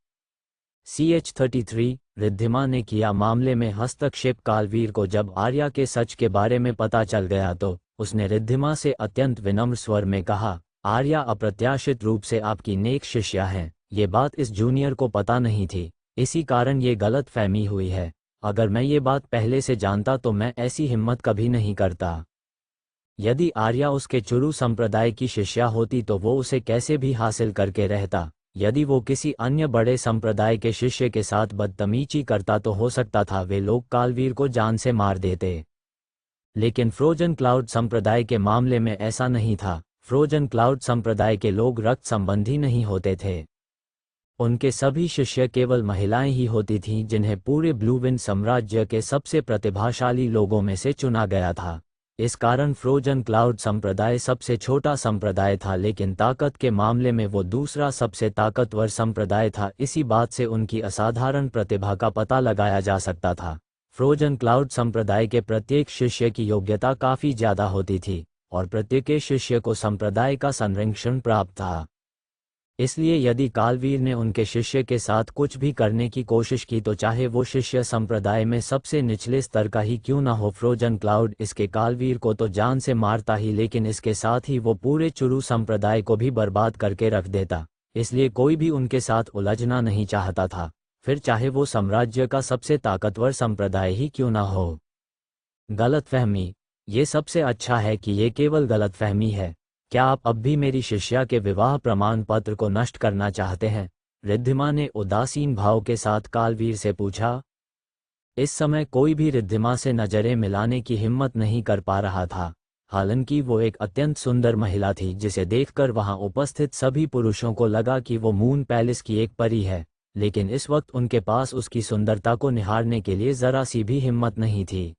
CH33 रिद्धिमा ने किया मामले में हस्तक्षेप। कालवीर को जब आर्या के सच के बारे में पता चल गया तो उसने रिद्धिमा से अत्यंत विनम्र स्वर में कहा, आर्या अप्रत्याशित रूप से आपकी नेक शिष्या है। ये बात इस जूनियर को पता नहीं थी, इसी कारण ये गलत फहमी हुई है। अगर मैं ये बात पहले से जानता तो मैं ऐसी हिम्मत कभी नहीं करता। यदि आर्या उसके चुरू संप्रदाय की शिष्या होती तो वो उसे कैसे भी हासिल करके रहता। यदि वो किसी अन्य बड़े संप्रदाय के शिष्य के साथ बदतमीजी करता तो हो सकता था वे लोग कालवीर को जान से मार देते। लेकिन फ्रोजन क्लाउड संप्रदाय के मामले में ऐसा नहीं था। फ्रोजन क्लाउड संप्रदाय के लोग रक्त संबंधी नहीं होते थे। उनके सभी शिष्य केवल महिलाएं ही होती थीं जिन्हें पूरे ब्लूविन साम्राज्य के सबसे प्रतिभाशाली लोगों में से चुना गया था। इस कारण फ्रोजन क्लाउड संप्रदाय सबसे छोटा संप्रदाय था, लेकिन ताकत के मामले में वो दूसरा सबसे ताकतवर संप्रदाय था। इसी बात से उनकी असाधारण प्रतिभा का पता लगाया जा सकता था। फ्रोजन क्लाउड संप्रदाय के प्रत्येक शिष्य की योग्यता काफ़ी ज़्यादा होती थी और प्रत्येक शिष्य को संप्रदाय का संरक्षण प्राप्त था। इसलिए यदि कालवीर ने उनके शिष्य के साथ कुछ भी करने की कोशिश की तो चाहे वो शिष्य संप्रदाय में सबसे निचले स्तर का ही क्यों न हो, फ्रोजन क्लाउड इसके कालवीर को तो जान से मारता ही, लेकिन इसके साथ ही वो पूरे चुरू संप्रदाय को भी बर्बाद करके रख देता। इसलिए कोई भी उनके साथ उलझना नहीं चाहता था, फिर चाहे वो साम्राज्य का सबसे ताकतवर संप्रदाय ही क्यों न हो। गलतफहमी। ये सबसे अच्छा है कि ये केवल गलतफहमी है। क्या आप अब भी मेरी शिष्या के विवाह प्रमाण पत्र को नष्ट करना चाहते हैं? रिद्धिमा ने उदासीन भाव के साथ कालवीर से पूछा। इस समय कोई भी रिद्धिमा से नजरें मिलाने की हिम्मत नहीं कर पा रहा था। हालांकि वो एक अत्यंत सुंदर महिला थी जिसे देखकर वहां उपस्थित सभी पुरुषों को लगा कि वो मून पैलेस की एक परी है, लेकिन इस वक्त उनके पास उसकी सुंदरता को निहारने के लिए जरा सी भी हिम्मत नहीं थी।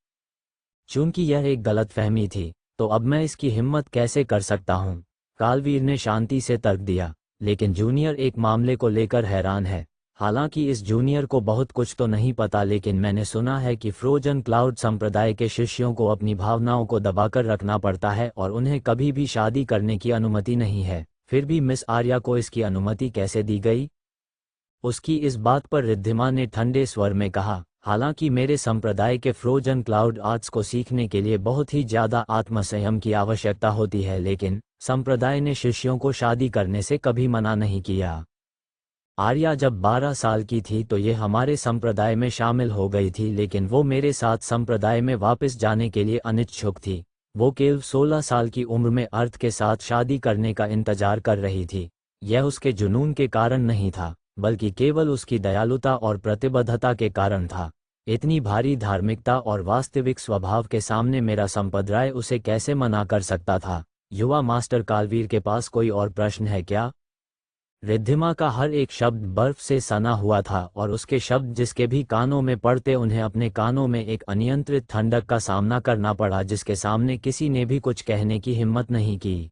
चूंकि यह एक गलतफहमी थी तो अब मैं इसकी हिम्मत कैसे कर सकता हूं? कालवीर ने शांति से तर्क दिया। लेकिन जूनियर एक मामले को लेकर हैरान है। हालांकि इस जूनियर को बहुत कुछ तो नहीं पता, लेकिन मैंने सुना है कि फ्रोजन क्लाउड संप्रदाय के शिष्यों को अपनी भावनाओं को दबाकर रखना पड़ता है और उन्हें कभी भी शादी करने की अनुमति नहीं है। फिर भी मिस आर्या को इसकी अनुमति कैसे दी गई? उसकी इस बात पर रिद्धिमा ने ठंडे स्वर में कहा, हालांकि मेरे संप्रदाय के फ्रोजन क्लाउड आर्ट्स को सीखने के लिए बहुत ही ज़्यादा आत्मसंयम की आवश्यकता होती है, लेकिन संप्रदाय ने शिष्यों को शादी करने से कभी मना नहीं किया। आर्या जब 12 साल की थी तो ये हमारे संप्रदाय में शामिल हो गई थी, लेकिन वो मेरे साथ संप्रदाय में वापस जाने के लिए अनिच्छुक थी। वो केवल 16 साल की उम्र में अर्थ के साथ शादी करने का इंतजार कर रही थी। यह उसके जुनून के कारण नहीं था, बल्कि केवल उसकी दयालुता और प्रतिबद्धता के कारण था। इतनी भारी धार्मिकता और वास्तविक स्वभाव के सामने मेरा संप्रदाय उसे कैसे मना कर सकता था? युवा मास्टर कालवीर के पास कोई और प्रश्न है क्या? रिद्धिमा का हर एक शब्द बर्फ से सना हुआ था और उसके शब्द जिसके भी कानों में पड़ते उन्हें अपने कानों में एक अनियंत्रित ठंडक का सामना करना पड़ा, जिसके सामने किसी ने भी कुछ कहने की हिम्मत नहीं की।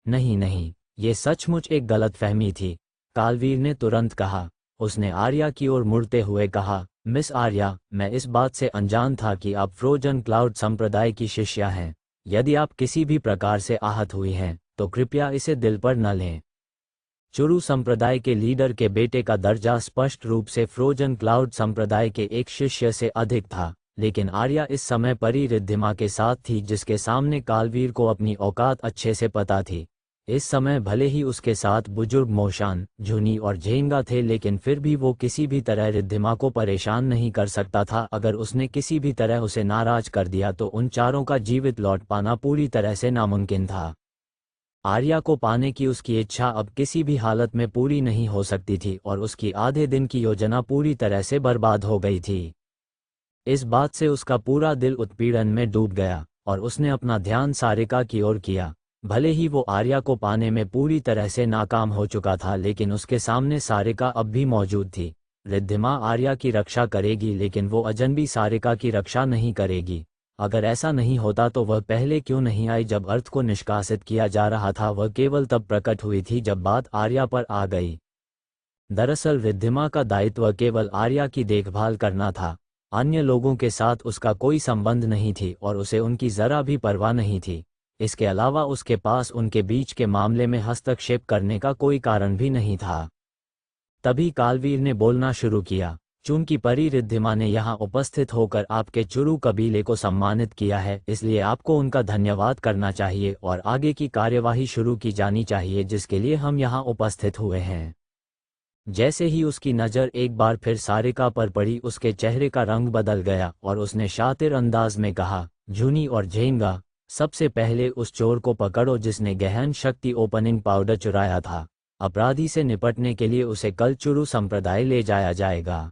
नहीं नहीं, ये सचमुच एक गलतफहमी थी, कालवीर ने तुरंत कहा। उसने आर्या की ओर मुड़ते हुए कहा, मिस आर्या, मैं इस बात से अनजान था कि आप फ्रोजन क्लाउड संप्रदाय की शिष्या हैं। यदि आप किसी भी प्रकार से आहत हुई हैं तो कृपया इसे दिल पर न लें। चुरू संप्रदाय के लीडर के बेटे का दर्जा स्पष्ट रूप से फ्रोजन क्लाउड संप्रदाय के एक शिष्य से अधिक था, लेकिन आर्या इस समय परी रिद्धिमा के साथ थी जिसके सामने कालवीर को अपनी औकात अच्छे से पता थी। इस समय भले ही उसके साथ बुजुर्ग मोशान, झुनी और झेंगा थे, लेकिन फिर भी वो किसी भी तरह रिद्धिमा को परेशान नहीं कर सकता था। अगर उसने किसी भी तरह उसे नाराज कर दिया तो उन चारों का जीवित लौट पाना पूरी तरह से नामुमकिन था। आर्या को पाने की उसकी इच्छा अब किसी भी हालत में पूरी नहीं हो सकती थी और उसकी आधे दिन की योजना पूरी तरह से बर्बाद हो गई थी। इस बात से उसका पूरा दिल उत्पीड़न में डूब गया और उसने अपना ध्यान सारिका की ओर किया। भले ही वो आर्या को पाने में पूरी तरह से नाकाम हो चुका था, लेकिन उसके सामने सारिका अब भी मौजूद थी। रिद्धिमा आर्या की रक्षा करेगी, लेकिन वो अजनबी सारिका की रक्षा नहीं करेगी। अगर ऐसा नहीं होता तो वह पहले क्यों नहीं आई जब अर्थ को निष्कासित किया जा रहा था? वह केवल तब प्रकट हुई थी जब बात आर्या पर आ गई। दरअसल रिद्धिमा का दायित्व केवल आर्या की देखभाल करना था। अन्य लोगों के साथ उसका कोई संबंध नहीं थी और उसे उनकी जरा भी परवाह नहीं थी। इसके अलावा उसके पास उनके बीच के मामले में हस्तक्षेप करने का कोई कारण भी नहीं था। तभी कालवीर ने बोलना शुरू किया, चूंकि परी रिद्धिमा ने यहाँ उपस्थित होकर आपके चुरू कबीले को सम्मानित किया है, इसलिए आपको उनका धन्यवाद करना चाहिए और आगे की कार्यवाही शुरू की जानी चाहिए जिसके लिए हम यहाँ उपस्थित हुए हैं। जैसे ही उसकी नज़र एक बार फिर सारिका पर पड़ी, उसके चेहरे का रंग बदल गया और उसने शातिर अंदाज में कहा, झुनी और झेंगा, सबसे पहले उस चोर को पकड़ो जिसने गहन शक्ति ओपनिंग पाउडर चुराया था। अपराधी से निपटने के लिए उसे कल चुरू संप्रदाय ले जाया जाएगा।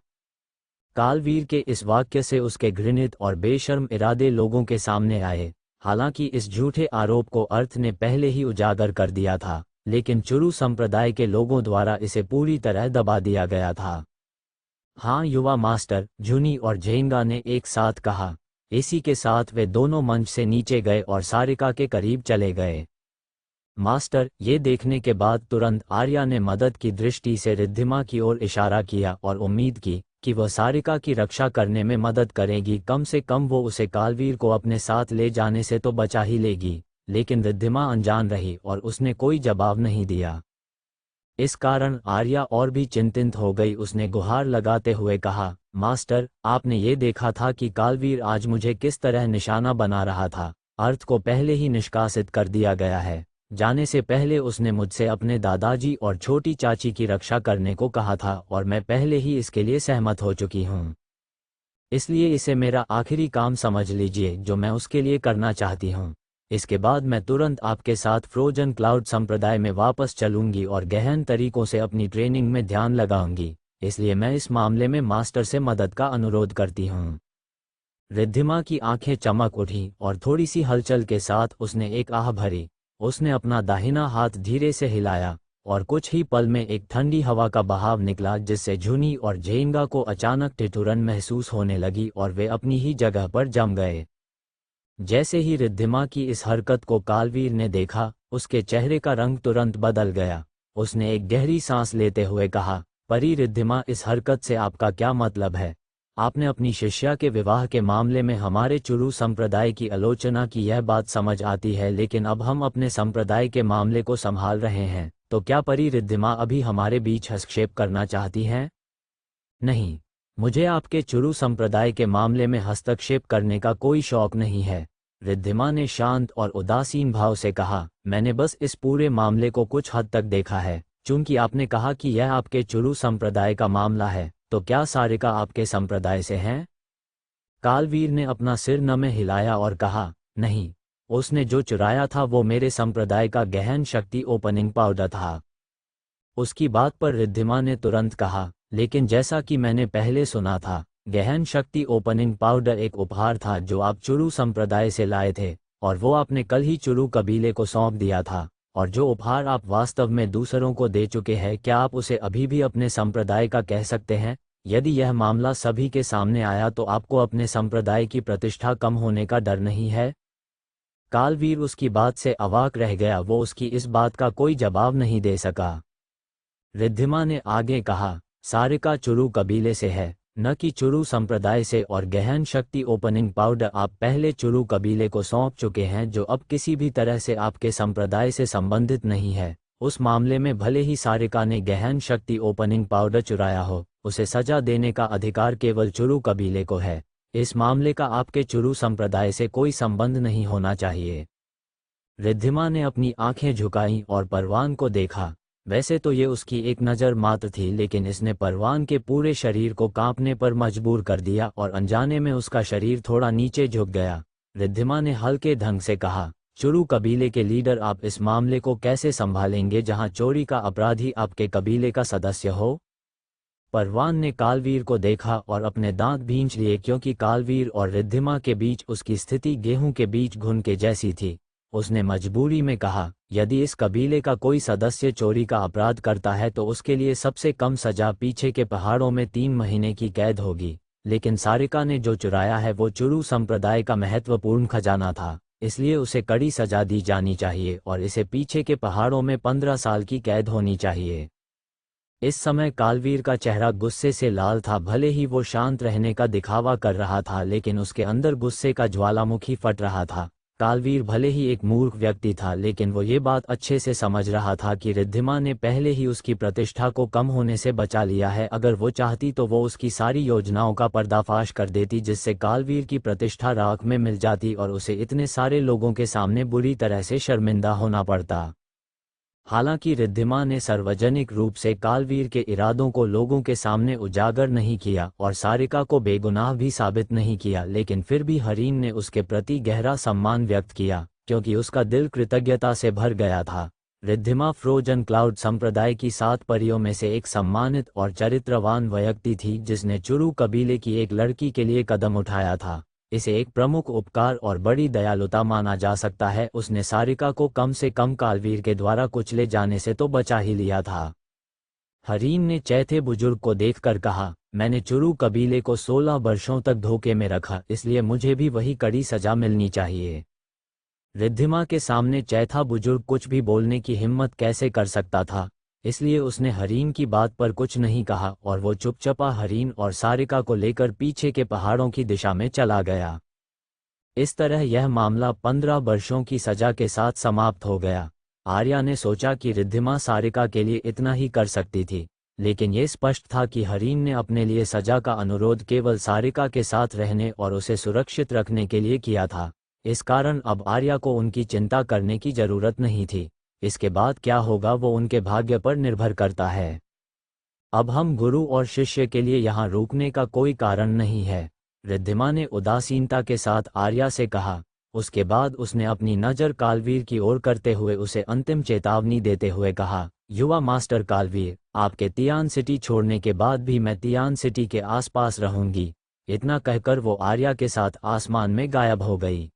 कालवीर के इस वाक्य से उसके घृणित और बेशर्म इरादे लोगों के सामने आए। हालांकि इस झूठे आरोप को अर्थ ने पहले ही उजागर कर दिया था, लेकिन चुरू संप्रदाय के लोगों द्वारा इसे पूरी तरह दबा दिया गया था। हाँ युवा मास्टर, झुनी और झेंगा ने एक साथ कहा। इसी के साथ वे दोनों मंच से नीचे गए और सारिका के करीब चले गए। मास्टर, ये देखने के बाद तुरंत आर्या ने मदद की दृष्टि से रिद्धिमा की ओर इशारा किया और उम्मीद की कि वह सारिका की रक्षा करने में मदद करेगी। कम से कम वो उसे कालवीर को अपने साथ ले जाने से तो बचा ही लेगी। लेकिन रिद्धिमा अनजान रही और उसने कोई जवाब नहीं दिया। इस कारण आर्या और भी चिंतित हो गई। उसने गुहार लगाते हुए कहा, मास्टर, आपने ये देखा था कि कालवीर आज मुझे किस तरह निशाना बना रहा था। अर्थ को पहले ही निष्कासित कर दिया गया है। जाने से पहले उसने मुझसे अपने दादाजी और छोटी चाची की रक्षा करने को कहा था और मैं पहले ही इसके लिए सहमत हो चुकी हूँ। इसलिए इसे मेरा आखिरी काम समझ लीजिए जो मैं उसके लिए करना चाहती हूँ। इसके बाद मैं तुरंत आपके साथ फ्रोजन क्लाउड संप्रदाय में वापस चलूंगी और गहन तरीकों से अपनी ट्रेनिंग में ध्यान लगाऊंगी। इसलिए मैं इस मामले में मास्टर से मदद का अनुरोध करती हूँ। रिद्धिमा की आंखें चमक उठी और थोड़ी सी हलचल के साथ उसने एक आह भरी। उसने अपना दाहिना हाथ धीरे से हिलाया और कुछ ही पल में एक ठंडी हवा का बहाव निकला जिससे झुनी और झेंगा को अचानक ठिठुरन महसूस होने लगी और वे अपनी ही जगह पर जम गए। जैसे ही रिद्धिमा की इस हरकत को कालवीर ने देखा, उसके चेहरे का रंग तुरंत बदल गया। उसने एक गहरी सांस लेते हुए कहा, परी रिद्धिमा, इस हरकत से आपका क्या मतलब है? आपने अपनी शिष्या के विवाह के मामले में हमारे चुरू संप्रदाय की आलोचना की, यह बात समझ आती है, लेकिन अब हम अपने संप्रदाय के मामले को संभाल रहे हैं, तो क्या परी रिद्धिमा अभी हमारे बीच हस्तक्षेप करना चाहती हैं? नहीं, मुझे आपके चुरू संप्रदाय के मामले में हस्तक्षेप करने का कोई शौक नहीं है। रिद्धिमा ने शांत और उदासीन भाव से कहा, मैंने बस इस पूरे मामले को कुछ हद तक देखा है। चूंकि आपने कहा कि यह आपके चुरू संप्रदाय का मामला है, तो क्या सारिका आपके संप्रदाय से हैं? कालवीर ने अपना सिर न में हिलाया और कहा, नहीं, उसने जो चुराया था वो मेरे संप्रदाय का गहन शक्ति ओपनिंग पाउडर था। उसकी बात पर रिद्धिमा ने तुरंत कहा, लेकिन जैसा कि मैंने पहले सुना था, गहन शक्ति ओपनिंग पाउडर एक उपहार था जो आप चुरू संप्रदाय से लाए थे और वो आपने कल ही चुरू कबीले को सौंप दिया था, और जो उपहार आप वास्तव में दूसरों को दे चुके हैं, क्या आप उसे अभी भी अपने संप्रदाय का कह सकते हैं? यदि यह मामला सभी के सामने आया तो आपको अपने संप्रदाय की प्रतिष्ठा कम होने का डर नहीं है? कालवीर उसकी बात से अवाक रह गया। वो उसकी इस बात का कोई जवाब नहीं दे सका। रिद्धिमा ने आगे कहा, सारिका चुरू कबीले से है, न कि चुरू संप्रदाय से, और गहन शक्ति ओपनिंग पाउडर आप पहले चुरू कबीले को सौंप चुके हैं जो अब किसी भी तरह से आपके संप्रदाय से संबंधित नहीं है। उस मामले में भले ही सारिका ने गहन शक्ति ओपनिंग पाउडर चुराया हो, उसे सजा देने का अधिकार केवल चुरू कबीले को है। इस मामले का आपके चुरू संप्रदाय से कोई संबंध नहीं होना चाहिए। रिद्धिमा ने अपनी आंखें झुकाईं और परवान को देखा। वैसे तो ये उसकी एक नज़र मात्र थी, लेकिन इसने परवान के पूरे शरीर को कांपने पर मजबूर कर दिया और अनजाने में उसका शरीर थोड़ा नीचे झुक गया। रिद्धिमा ने हल्के ढंग से कहा, चुरू कबीले के लीडर, आप इस मामले को कैसे संभालेंगे जहां चोरी का अपराधी आपके कबीले का सदस्य हो? परवान ने कालवीर को देखा और अपने दांत भींच लिए, क्योंकि कालवीर और रिद्धिमा के बीच उसकी स्थिति गेहूं के बीच घुन के जैसी थी। उसने मजबूरी में कहा, यदि इस कबीले का कोई सदस्य चोरी का अपराध करता है तो उसके लिए सबसे कम सजा पीछे के पहाड़ों में 3 महीने की कैद होगी, लेकिन सारिका ने जो चुराया है वो चुरू संप्रदाय का महत्वपूर्ण खजाना था, इसलिए उसे कड़ी सजा दी जानी चाहिए और इसे पीछे के पहाड़ों में 15 साल की कैद होनी चाहिए। इस समय कालवीर का चेहरा गुस्से से लाल था। भले ही वो शांत रहने का दिखावा कर रहा था, लेकिन उसके अंदर गुस्से का ज्वालामुखी फट रहा था। कालवीर भले ही एक मूर्ख व्यक्ति था, लेकिन वो ये बात अच्छे से समझ रहा था कि रिद्धिमा ने पहले ही उसकी प्रतिष्ठा को कम होने से बचा लिया है। अगर वो चाहती तो वो उसकी सारी योजनाओं का पर्दाफाश कर देती, जिससे कालवीर की प्रतिष्ठा राख में मिल जाती और उसे इतने सारे लोगों के सामने बुरी तरह से शर्मिंदा होना पड़ता। हालांकि रिद्धिमा ने सार्वजनिक रूप से कालवीर के इरादों को लोगों के सामने उजागर नहीं किया और सारिका को बेगुनाह भी साबित नहीं किया, लेकिन फिर भी हरीन ने उसके प्रति गहरा सम्मान व्यक्त किया, क्योंकि उसका दिल कृतज्ञता से भर गया था। रिद्धिमा फ्रोजन क्लाउड संप्रदाय की 7 परियों में से एक सम्मानित और चरित्रवान व्यक्ति थी, जिसने चुरू कबीले की एक लड़की के लिए कदम उठाया था। इसे एक प्रमुख उपकार और बड़ी दयालुता माना जा सकता है। उसने सारिका को कम से कम कालवीर के द्वारा कुचले जाने से तो बचा ही लिया था। हरीन ने चौथे बुजुर्ग को देखकर कहा, मैंने चुरू कबीले को 16 वर्षों तक धोखे में रखा, इसलिए मुझे भी वही कड़ी सजा मिलनी चाहिए। रिद्धिमा के सामने चौथा बुजुर्ग कुछ भी बोलने की हिम्मत कैसे कर सकता था, इसलिए उसने हरीन की बात पर कुछ नहीं कहा और वो चुपचाप हरीन और सारिका को लेकर पीछे के पहाड़ों की दिशा में चला गया। इस तरह यह मामला 15 वर्षों की सजा के साथ समाप्त हो गया। आर्या ने सोचा कि रिद्धिमा सारिका के लिए इतना ही कर सकती थी, लेकिन यह स्पष्ट था कि हरीन ने अपने लिए सजा का अनुरोध केवल सारिका के साथ रहने और उसे सुरक्षित रखने के लिए किया था। इस कारण अब आर्या को उनकी चिंता करने की जरूरत नहीं थी। इसके बाद क्या होगा वो उनके भाग्य पर निर्भर करता है। अब हम गुरु और शिष्य के लिए यहाँ रुकने का कोई कारण नहीं है, रिद्धिमा ने उदासीनता के साथ आर्या से कहा। उसके बाद उसने अपनी नज़र कालवीर की ओर करते हुए उसे अंतिम चेतावनी देते हुए कहा, युवा मास्टर कालवीर, आपके तियान सिटी छोड़ने के बाद भी मैं तियान सिटी के आसपास रहूंगी। इतना कहकर वो आर्या के साथ आसमान में गायब हो गई।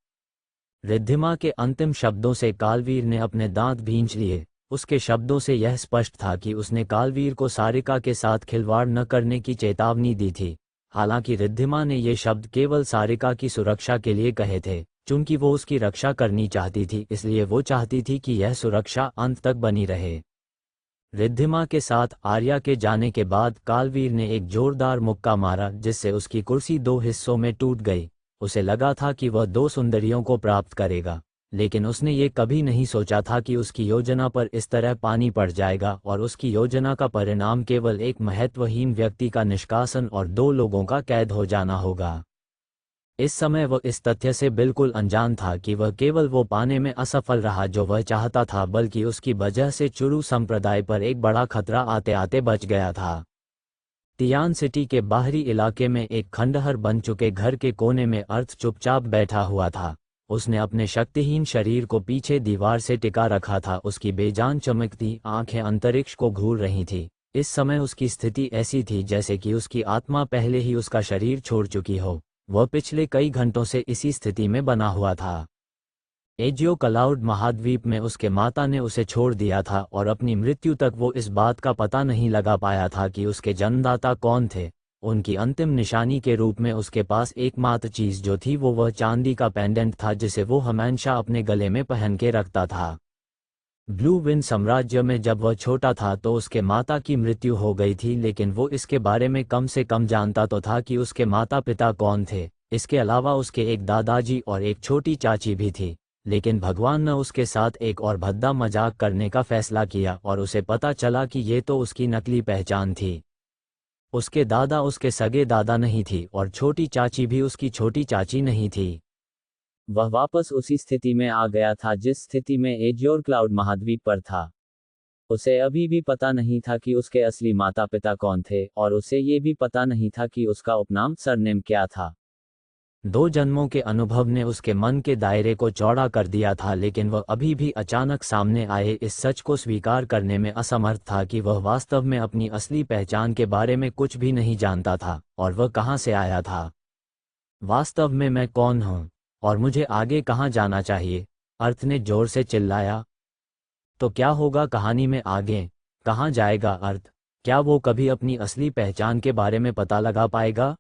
रिद्धिमा के अंतिम शब्दों से कालवीर ने अपने दांत भींच लिए। उसके शब्दों से यह स्पष्ट था कि उसने कालवीर को सारिका के साथ खिलवाड़ न करने की चेतावनी दी थी। हालांकि रिद्धिमा ने ये शब्द केवल सारिका की सुरक्षा के लिए कहे थे। चूंकि वो उसकी रक्षा करनी चाहती थी, इसलिए वो चाहती थी कि यह सुरक्षा अंत तक बनी रहे। रिद्धिमा के साथ आर्या के जाने के बाद कालवीर ने एक जोरदार मुक्का मारा, जिससे उसकी कुर्सी 2 हिस्सों में टूट गई। उसे लगा था कि वह 2 सुंदरियों को प्राप्त करेगा, लेकिन उसने ये कभी नहीं सोचा था कि उसकी योजना पर इस तरह पानी पड़ जाएगा और उसकी योजना का परिणाम केवल एक महत्वहीन व्यक्ति का निष्कासन और 2 लोगों का कैद हो जाना होगा। इस समय वह इस तथ्य से बिल्कुल अनजान था कि वह केवल वो पाने में असफल रहा जो वह चाहता था, बल्कि उसकी वजह से चुरू संप्रदाय पर एक बड़ा खतरा आते आते बच गया था। तियान सिटी के बाहरी इलाके में एक खंडहर बन चुके घर के कोने में अर्थ चुपचाप बैठा हुआ था। उसने अपने शक्तिहीन शरीर को पीछे दीवार से टिका रखा था। उसकी बेजान चमकती आंखें अंतरिक्ष को घूर रही थी। इस समय उसकी स्थिति ऐसी थी जैसे कि उसकी आत्मा पहले ही उसका शरीर छोड़ चुकी हो। वह पिछले कई घंटों से इसी स्थिति में बना हुआ था। एजियो क्लाउड महाद्वीप में उसके माता ने उसे छोड़ दिया था और अपनी मृत्यु तक वो इस बात का पता नहीं लगा पाया था कि उसके जन्मदाता कौन थे। उनकी अंतिम निशानी के रूप में उसके पास एकमात्र चीज जो थी वो वह चांदी का पेंडेंट था, जिसे वो हमेशा अपने गले में पहन के रखता था। ब्लू विंड साम्राज्य में जब वह छोटा था तो उसके माता की मृत्यु हो गई थी, लेकिन वो इसके बारे में कम से कम जानता तो था कि उसके माता पिता कौन थे। इसके अलावा उसके एक दादाजी और एक छोटी चाची भी थी, लेकिन भगवान ने उसके साथ एक और भद्दा मजाक करने का फैसला किया और उसे पता चला कि ये तो उसकी नकली पहचान थी। उसके दादा उसके सगे दादा नहीं थी और छोटी चाची भी उसकी छोटी चाची नहीं थी। वह वापस उसी स्थिति में आ गया था जिस स्थिति में एजियोर क्लाउड महाद्वीप पर था। उसे अभी भी पता नहीं था कि उसके असली माता पिता कौन थे, और उसे ये भी पता नहीं था कि उसका उपनाम सरनेम क्या था। 2 जन्मों के अनुभव ने उसके मन के दायरे को चौड़ा कर दिया था, लेकिन वह अभी भी अचानक सामने आए इस सच को स्वीकार करने में असमर्थ था कि वह वास्तव में अपनी असली पहचान के बारे में कुछ भी नहीं जानता था और वह कहाँ से आया था। वास्तव में मैं कौन हूँ और मुझे आगे कहाँ जाना चाहिए? अर्थ ने जोर से चिल्लाया। तो क्या होगा कहानी में आगे? कहाँ जाएगा अर्थ? क्या वो कभी अपनी असली पहचान के बारे में पता लगा पाएगा?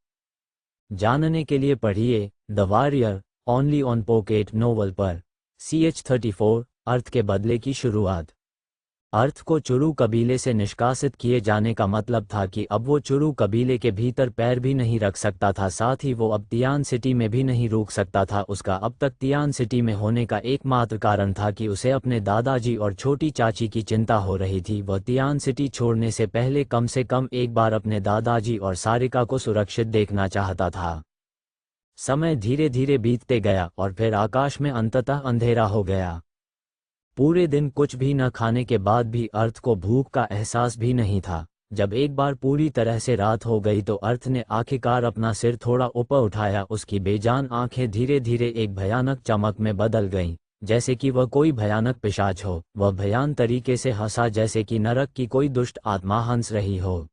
जानने के लिए पढ़िए the warrior only on pocket novel पर। CH34 अर्थ के बदले की शुरुआत। अर्थ को चुरू कबीले से निष्कासित किए जाने का मतलब था कि अब वो चुरू कबीले के भीतर पैर भी नहीं रख सकता था, साथ ही वो अब तियान सिटी में भी नहीं रुक सकता था। उसका अब तक तियान सिटी में होने का एकमात्र कारण था कि उसे अपने दादाजी और छोटी चाची की चिंता हो रही थी। वह तियान सिटी छोड़ने से पहले कम से कम एक बार अपने दादाजी और सारिका को सुरक्षित देखना चाहता था। समय धीरे धीरे बीतते गया और फिर आकाश में अंततः अंधेरा हो गया। पूरे दिन कुछ भी न खाने के बाद भी अर्थ को भूख का एहसास भी नहीं था। जब एक बार पूरी तरह से रात हो गई तो अर्थ ने आखिरकार अपना सिर थोड़ा ऊपर उठाया। उसकी बेजान आंखें धीरे धीरे एक भयानक चमक में बदल गईं, जैसे कि वह कोई भयानक पिशाच हो। वह भयान तरीके से हंसा जैसे कि नरक की कोई दुष्ट आत्मा हंस रही हो।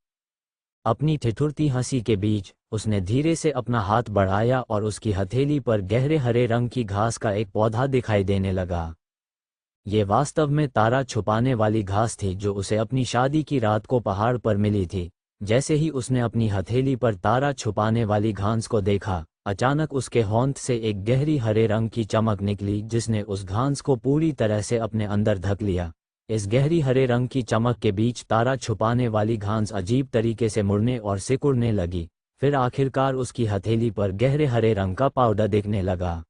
अपनी ठिठुरती हंसी के बीच उसने धीरे से अपना हाथ बढ़ाया और उसकी हथेली पर गहरे हरे रंग की घास का एक पौधा दिखाई देने लगा। ये वास्तव में तारा छुपाने वाली घास थी जो उसे अपनी शादी की रात को पहाड़ पर मिली थी। जैसे ही उसने अपनी हथेली पर तारा छुपाने वाली घास को देखा, अचानक उसके होंठ से एक गहरी हरे रंग की चमक निकली जिसने उस घास को पूरी तरह से अपने अंदर ढक लिया। इस गहरी हरे रंग की चमक के बीच तारा छुपाने वाली घास अजीब तरीके से मुड़ने और सिकुड़ने लगी। फिर आखिरकार उसकी हथेली पर गहरे हरे रंग का पाउडर दिखने लगा।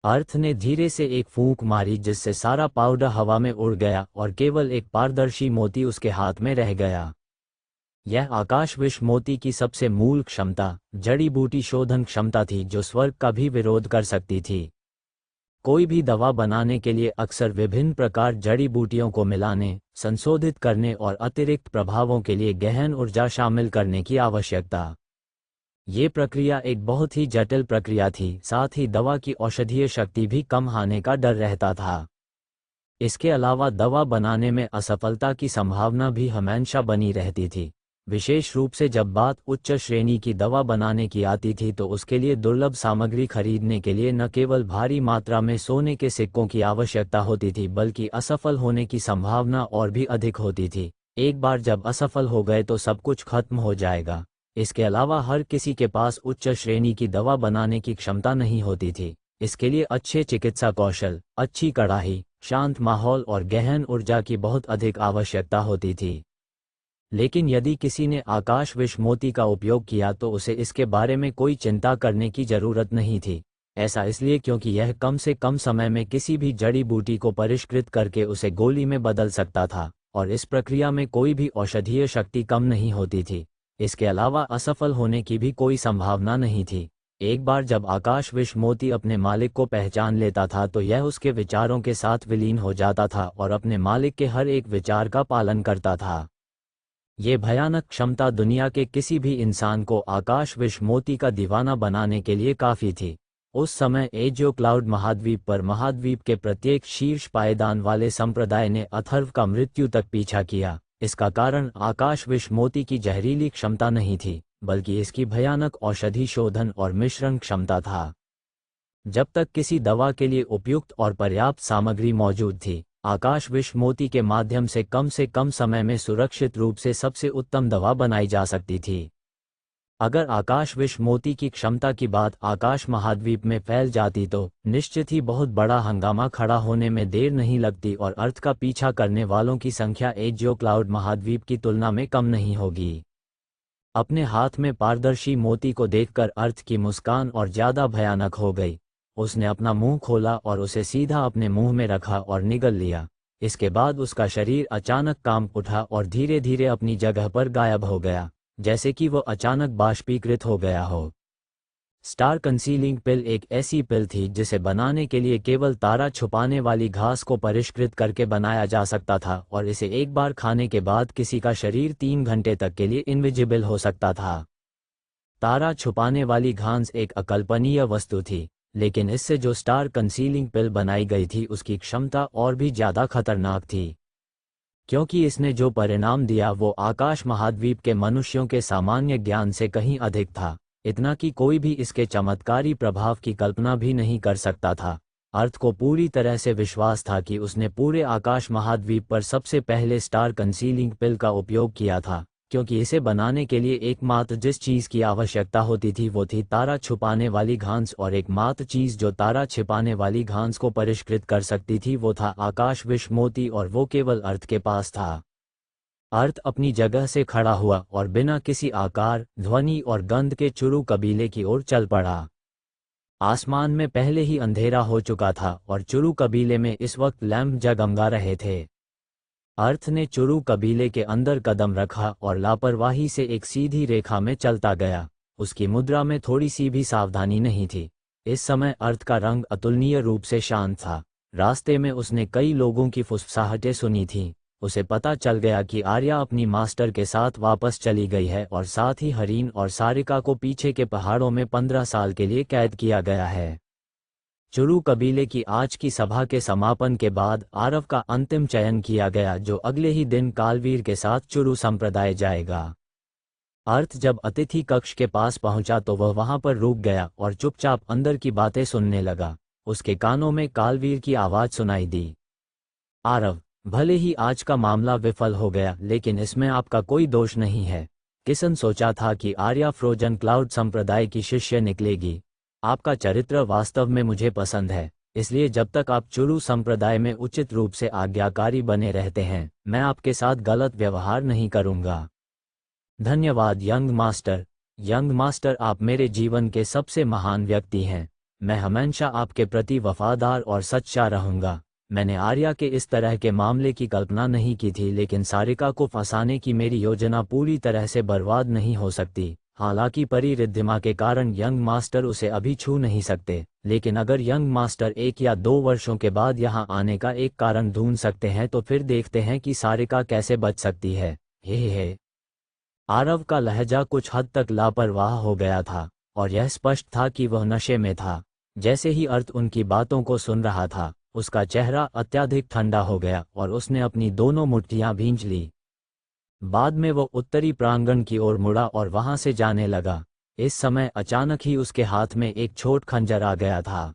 अर्थ ने धीरे से एक फूंक मारी जिससे सारा पाउडर हवा में उड़ गया और केवल एक पारदर्शी मोती उसके हाथ में रह गया। यह आकाश विष मोती की सबसे मूल क्षमता, जड़ी बूटी शोधन क्षमता थी जो स्वर्ग का भी विरोध कर सकती थी। कोई भी दवा बनाने के लिए अक्सर विभिन्न प्रकार जड़ी बूटियों को मिलाने, संशोधित करने और अतिरिक्त प्रभावों के लिए गहन ऊर्जा शामिल करने की आवश्यकता। ये प्रक्रिया एक बहुत ही जटिल प्रक्रिया थी, साथ ही दवा की औषधीय शक्ति भी कम होने का डर रहता था। इसके अलावा दवा बनाने में असफलता की संभावना भी हमेशा बनी रहती थी। विशेष रूप से जब बात उच्च श्रेणी की दवा बनाने की आती थी तो उसके लिए दुर्लभ सामग्री खरीदने के लिए न केवल भारी मात्रा में सोने के सिक्कों की आवश्यकता होती थी बल्कि असफल होने की संभावना और भी अधिक होती थी। एक बार जब असफल हो गए तो सब कुछ खत्म हो जाएगा। इसके अलावा हर किसी के पास उच्च श्रेणी की दवा बनाने की क्षमता नहीं होती थी। इसके लिए अच्छे चिकित्सा कौशल, अच्छी कड़ाही, शांत माहौल और गहन ऊर्जा की बहुत अधिक आवश्यकता होती थी। लेकिन यदि किसी ने आकाश विष मोती का उपयोग किया तो उसे इसके बारे में कोई चिंता करने की जरूरत नहीं थी। ऐसा इसलिए क्योंकि यह कम से कम समय में किसी भी जड़ी बूटी को परिष्कृत करके उसे गोली में बदल सकता था और इस प्रक्रिया में कोई भी औषधीय शक्ति कम नहीं होती थी। इसके अलावा असफल होने की भी कोई संभावना नहीं थी। एक बार जब आकाश विष मोती अपने मालिक को पहचान लेता था तो यह उसके विचारों के साथ विलीन हो जाता था और अपने मालिक के हर एक विचार का पालन करता था। ये भयानक क्षमता दुनिया के किसी भी इंसान को आकाश विष मोती का दीवाना बनाने के लिए काफ़ी थी। उस समय एजियो क्लाउड महाद्वीप पर महाद्वीप के प्रत्येक शीर्ष पायदान वाले संप्रदाय ने अथर्व का मृत्यु तक पीछा किया। इसका कारण आकाश विष मोती की जहरीली क्षमता नहीं थी बल्कि इसकी भयानक औषधि शोधन और मिश्रण क्षमता था। जब तक किसी दवा के लिए उपयुक्त और पर्याप्त सामग्री मौजूद थी, आकाश विष मोती के माध्यम से कम समय में सुरक्षित रूप से सबसे उत्तम दवा बनाई जा सकती थी। अगर आकाश विष मोती की क्षमता की बात आकाश महाद्वीप में फैल जाती तो निश्चित ही बहुत बड़ा हंगामा खड़ा होने में देर नहीं लगती और अर्थ का पीछा करने वालों की संख्या एजियो क्लाउड महाद्वीप की तुलना में कम नहीं होगी। अपने हाथ में पारदर्शी मोती को देखकर अर्थ की मुस्कान और ज्यादा भयानक हो गई। उसने अपना मुंह खोला और उसे सीधा अपने मुंह में रखा और निगल लिया। इसके बाद उसका शरीर अचानक कांप उठा और धीरे धीरे अपनी जगह पर गायब हो गया, जैसे कि वो अचानक बाष्पीकृत हो गया हो। स्टार कंसीलिंग पिल एक ऐसी पिल थी जिसे बनाने के लिए केवल तारा छुपाने वाली घास को परिष्कृत करके बनाया जा सकता था और इसे एक बार खाने के बाद किसी का शरीर 3 घंटे तक के लिए इनविजिबल हो सकता था। तारा छुपाने वाली घास एक अकल्पनीय वस्तु थी, लेकिन इससे जो स्टार कंसीलिंग पिल बनाई गई थी उसकी क्षमता और भी ज्यादा खतरनाक थी, क्योंकि इसने जो परिणाम दिया वो आकाश महाद्वीप के मनुष्यों के सामान्य ज्ञान से कहीं अधिक था। इतना कि कोई भी इसके चमत्कारी प्रभाव की कल्पना भी नहीं कर सकता था। अर्थ को पूरी तरह से विश्वास था कि उसने पूरे आकाश महाद्वीप पर सबसे पहले स्टार कंसीलिंग पिल का उपयोग किया था क्योंकि इसे बनाने के लिए एकमात्र जिस चीज़ की आवश्यकता होती थी वो थी तारा छुपाने वाली घास, और एकमात्र चीज़ जो तारा छिपाने वाली घास को परिष्कृत कर सकती थी वो था आकाश विश्व मोती, और वो केवल अर्थ के पास था। अर्थ अपनी जगह से खड़ा हुआ और बिना किसी आकार, ध्वनि और गंध के चुरू कबीले की ओर चल पड़ा। आसमान में पहले ही अंधेरा हो चुका था और चुरू कबीले में इस वक्त लैंप जगमगा रहे थे। अर्थ ने चुरू कबीले के अंदर कदम रखा और लापरवाही से एक सीधी रेखा में चलता गया। उसकी मुद्रा में थोड़ी सी भी सावधानी नहीं थी। इस समय अर्थ का रंग अतुलनीय रूप से शांत था। रास्ते में उसने कई लोगों की फुसफुसाहटें सुनी थीं। उसे पता चल गया कि आर्या अपनी मास्टर के साथ वापस चली गई है और साथ ही हरीन और सारिका को पीछे के पहाड़ों में 15 साल के लिए कैद किया गया है। चुरू कबीले की आज की सभा के समापन के बाद आरव का अंतिम चयन किया गया, जो अगले ही दिन कालवीर के साथ चुरू संप्रदाय जाएगा। अर्थ जब अतिथि कक्ष के पास पहुंचा तो वह वहां पर रुक गया और चुपचाप अंदर की बातें सुनने लगा। उसके कानों में कालवीर की आवाज सुनाई दी। आरव, भले ही आज का मामला विफल हो गया, लेकिन इसमें आपका कोई दोष नहीं है। किसन सोचा था कि आर्या फ्रोजन क्लाउड संप्रदाय की शिष्य निकलेगी। आपका चरित्र वास्तव में मुझे पसंद है, इसलिए जब तक आप चुरू संप्रदाय में उचित रूप से आज्ञाकारी बने रहते हैं, मैं आपके साथ गलत व्यवहार नहीं करूंगा। धन्यवाद यंग मास्टर। यंग मास्टर, आप मेरे जीवन के सबसे महान व्यक्ति हैं। मैं हमेशा आपके प्रति वफादार और सच्चा रहूंगा। मैंने आर्या के इस तरह के मामले की कल्पना नहीं की थी, लेकिन सारिका को फंसाने की मेरी योजना पूरी तरह से बर्बाद नहीं हो सकती। हालांकि परिरिद्धिमा के कारण यंग मास्टर उसे अभी छू नहीं सकते, लेकिन अगर यंग मास्टर 1 या 2 वर्षों के बाद यहाँ आने का एक कारण ढूंढ सकते हैं तो फिर देखते हैं कि सारिका कैसे बच सकती है। हे। आरव का लहजा कुछ हद तक लापरवाह हो गया था और यह स्पष्ट था कि वह नशे में था। जैसे ही अर्थ उनकी बातों को सुन रहा था, उसका चेहरा अत्यधिक ठंडा हो गया और उसने अपनी दोनों मुट्ठियां भींच ली। बाद में वो उत्तरी प्रांगण की ओर मुड़ा और वहां से जाने लगा। इस समय अचानक ही उसके हाथ में एक छोट खंजर आ गया था।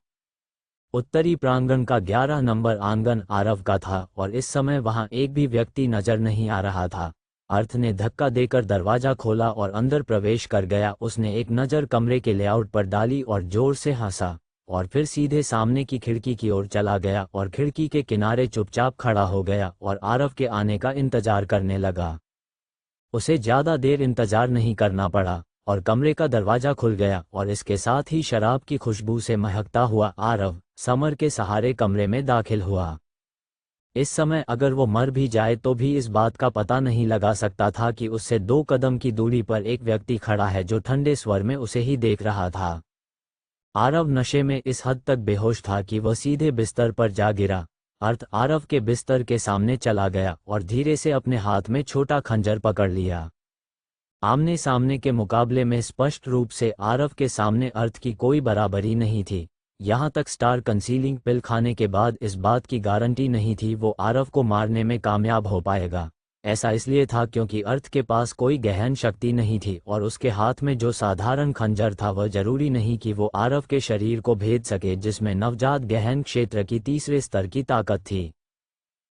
उत्तरी प्रांगण का 11 नंबर आंगन आरव का था और इस समय वहां एक भी व्यक्ति नजर नहीं आ रहा था। अर्थ ने धक्का देकर दरवाजा खोला और अंदर प्रवेश कर गया। उसने एक नज़र कमरे के लेआउट पर डाली और जोर से हंसा, और फिर सीधे सामने की खिड़की की ओर चला गया और खिड़की के किनारे चुपचाप खड़ा हो गया और आरव के आने का इंतजार करने लगा। उसे ज्यादा देर इंतजार नहीं करना पड़ा और कमरे का दरवाजा खुल गया और इसके साथ ही शराब की खुशबू से महकता हुआ आरव समर के सहारे कमरे में दाखिल हुआ। इस समय अगर वो मर भी जाए तो भी इस बात का पता नहीं लगा सकता था कि उससे 2 कदम की दूरी पर एक व्यक्ति खड़ा है जो ठंडे स्वर में उसे ही देख रहा था। आरव नशे में इस हद तक बेहोश था कि वह सीधे बिस्तर पर जा गिरा। अर्थ आरव के बिस्तर के सामने चला गया और धीरे से अपने हाथ में छोटा खंजर पकड़ लिया। आमने सामने के मुकाबले में स्पष्ट रूप से आरव के सामने अर्थ की कोई बराबरी नहीं थी। यहाँ तक स्टार कंसीलिंग पिल खाने के बाद इस बात की गारंटी नहीं थी वो आरव को मारने में कामयाब हो पाएगा। ऐसा इसलिए था क्योंकि अर्थ के पास कोई गहन शक्ति नहीं थी और उसके हाथ में जो साधारण खंजर था वह जरूरी नहीं कि वो आरव के शरीर को भेद सके, जिसमें नवजात गहन क्षेत्र की 3रे स्तर की ताकत थी।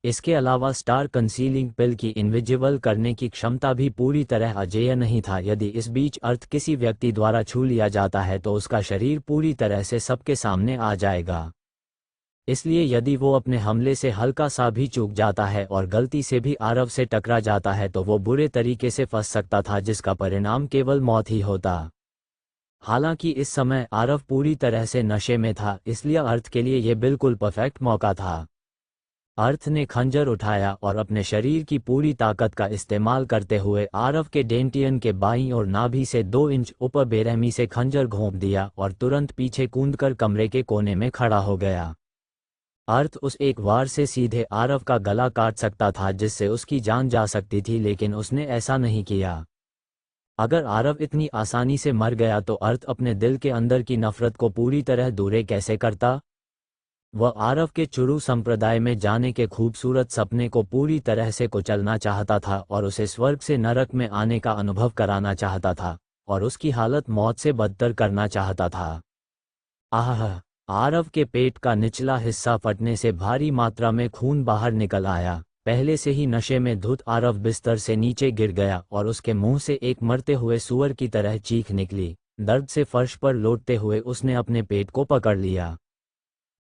इसके अलावा स्टार कंसीलिंग पिल की इनविजिबल करने की क्षमता भी पूरी तरह अजेय नहीं था। यदि इस बीच अर्थ किसी व्यक्ति द्वारा छू लिया जाता है तो उसका शरीर पूरी तरह से सबके सामने आ जाएगा। इसलिए यदि वो अपने हमले से हल्का सा भी चूक जाता है और गलती से भी आरव से टकरा जाता है तो वो बुरे तरीके से फंस सकता था, जिसका परिणाम केवल मौत ही होता। हालांकि इस समय आरव पूरी तरह से नशे में था, इसलिए अर्थ के लिए यह बिल्कुल परफेक्ट मौका था। अर्थ ने खंजर उठाया और अपने शरीर की पूरी ताकत का इस्तेमाल करते हुए आरव के डेंटियन के बाईं और नाभि से 2 इंच ऊपर बेरहमी से खंजर घोंप दिया और तुरंत पीछे कूदकर कमरे के कोने में खड़ा हो गया। अर्थ उस एक वार से सीधे आरव का गला काट सकता था जिससे उसकी जान जा सकती थी, लेकिन उसने ऐसा नहीं किया। अगर आरव इतनी आसानी से मर गया तो अर्थ अपने दिल के अंदर की नफरत को पूरी तरह दूर कैसे करता। वह आरव के चुरू संप्रदाय में जाने के खूबसूरत सपने को पूरी तरह से कुचलना चाहता था और उसे स्वर्ग से नरक में आने का अनुभव कराना चाहता था और उसकी हालत मौत से बदतर करना चाहता था। आह! आरव के पेट का निचला हिस्सा फटने से भारी मात्रा में खून बाहर निकल आया पहले से ही नशे में धुत आरव बिस्तर से नीचे गिर गया और उसके मुंह से एक मरते हुए सूअर की तरह चीख निकली। दर्द से फर्श पर लौटते हुए उसने अपने पेट को पकड़ लिया।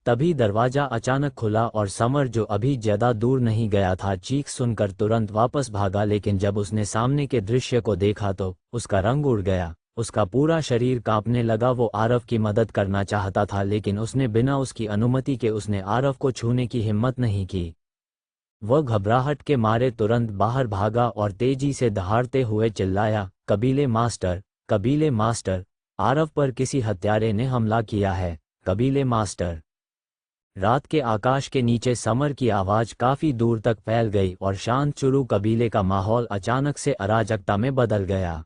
तभी दरवाजा अचानक खुला और समर, जो अभी ज्यादा दूर नहीं गया था, चीख सुनकर तुरंत वापस भागा। लेकिन जब उसने सामने के दृश्य को देखा तो उसका रंग उड़ गया, उसका पूरा शरीर कांपने लगा। वो आरव की मदद करना चाहता था, लेकिन उसने बिना उसकी अनुमति के उसने आरव को छूने की हिम्मत नहीं की। वह घबराहट के मारे तुरंत बाहर भागा और तेजी से दहाड़ते हुए चिल्लाया, कबीले मास्टर, कबीले मास्टर, आरव पर किसी हत्यारे ने हमला किया है, कबीले मास्टर। रात के आकाश के नीचे समर की आवाज काफी दूर तक फैल गई और शांत चुरू कबीले का माहौल अचानक से अराजकता में बदल गया।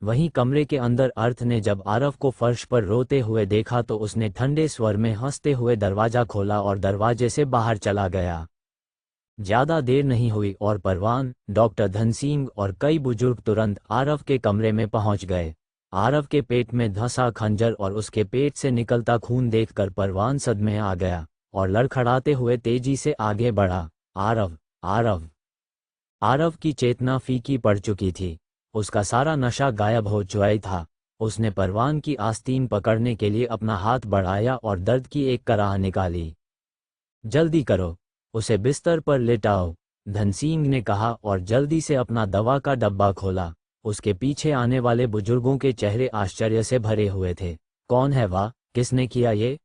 वहीं कमरे के अंदर अर्थ ने जब आरव को फर्श पर रोते हुए देखा तो उसने ठंडे स्वर में हंसते हुए दरवाजा खोला और दरवाजे से बाहर चला गया। ज्यादा देर नहीं हुई और परवान, डॉक्टर धनसिंह और कई बुजुर्ग तुरंत आरव के कमरे में पहुंच गए। आरव के पेट में धंसा खंजर और उसके पेट से निकलता खून देखकर परवान सदमे आ गया और लड़खड़ाते हुए तेजी से आगे बढ़ा। आरव, आरव। आरव की चेतना फीकी पड़ चुकी थी, उसका सारा नशा गायब हो चुका था। उसने परवान की आस्तीन पकड़ने के लिए अपना हाथ बढ़ाया और दर्द की एक कराह निकाली। जल्दी करो, उसे बिस्तर पर लेटाओ, धनसिंह ने कहा और जल्दी से अपना दवा का डब्बा खोला। उसके पीछे आने वाले बुजुर्गों के चेहरे आश्चर्य से भरे हुए थे। कौन है वह, किसने किया ये?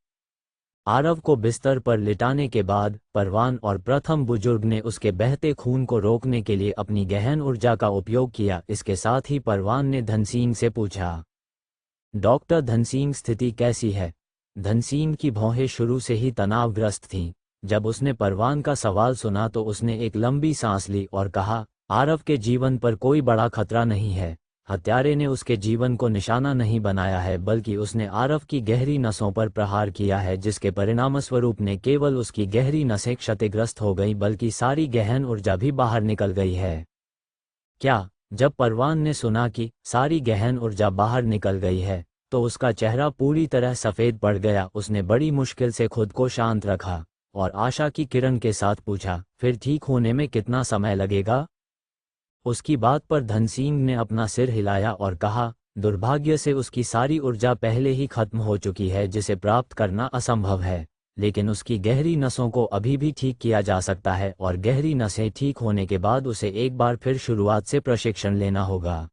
आरव को बिस्तर पर लिटाने के बाद परवान और प्रथम बुजुर्ग ने उसके बहते खून को रोकने के लिए अपनी गहन ऊर्जा का उपयोग किया। इसके साथ ही परवान ने धनसिंह से पूछा, डॉक्टर धनसिंह, स्थिति कैसी है? धनसिंह की भौहें शुरू से ही तनावग्रस्त थीं। जब उसने परवान का सवाल सुना तो उसने एक लंबी सांस ली और कहा, आरव के जीवन पर कोई बड़ा खतरा नहीं है। हत्यारे ने उसके जीवन को निशाना नहीं बनाया है, बल्कि उसने आरव की गहरी नसों पर प्रहार किया है, जिसके परिणामस्वरूप ने केवल उसकी गहरी नसें क्षतिग्रस्त हो गई, बल्कि सारी गहन ऊर्जा भी बाहर निकल गई है। क्या? जब परवान ने सुना कि सारी गहन ऊर्जा बाहर निकल गई है तो उसका चेहरा पूरी तरह सफेद पड़ गया। उसने बड़ी मुश्किल से खुद को शांत रखा और आशा की किरण के साथ पूछा, फिर ठीक होने में कितना समय लगेगा? उसकी बात पर धनसिंह ने अपना सिर हिलाया और कहा, दुर्भाग्य से उसकी सारी ऊर्जा पहले ही खत्म हो चुकी है, जिसे प्राप्त करना असंभव है। लेकिन उसकी गहरी नसों को अभी भी ठीक किया जा सकता है और गहरी नसें ठीक होने के बाद उसे एक बार फिर शुरुआत से प्रशिक्षण लेना होगा।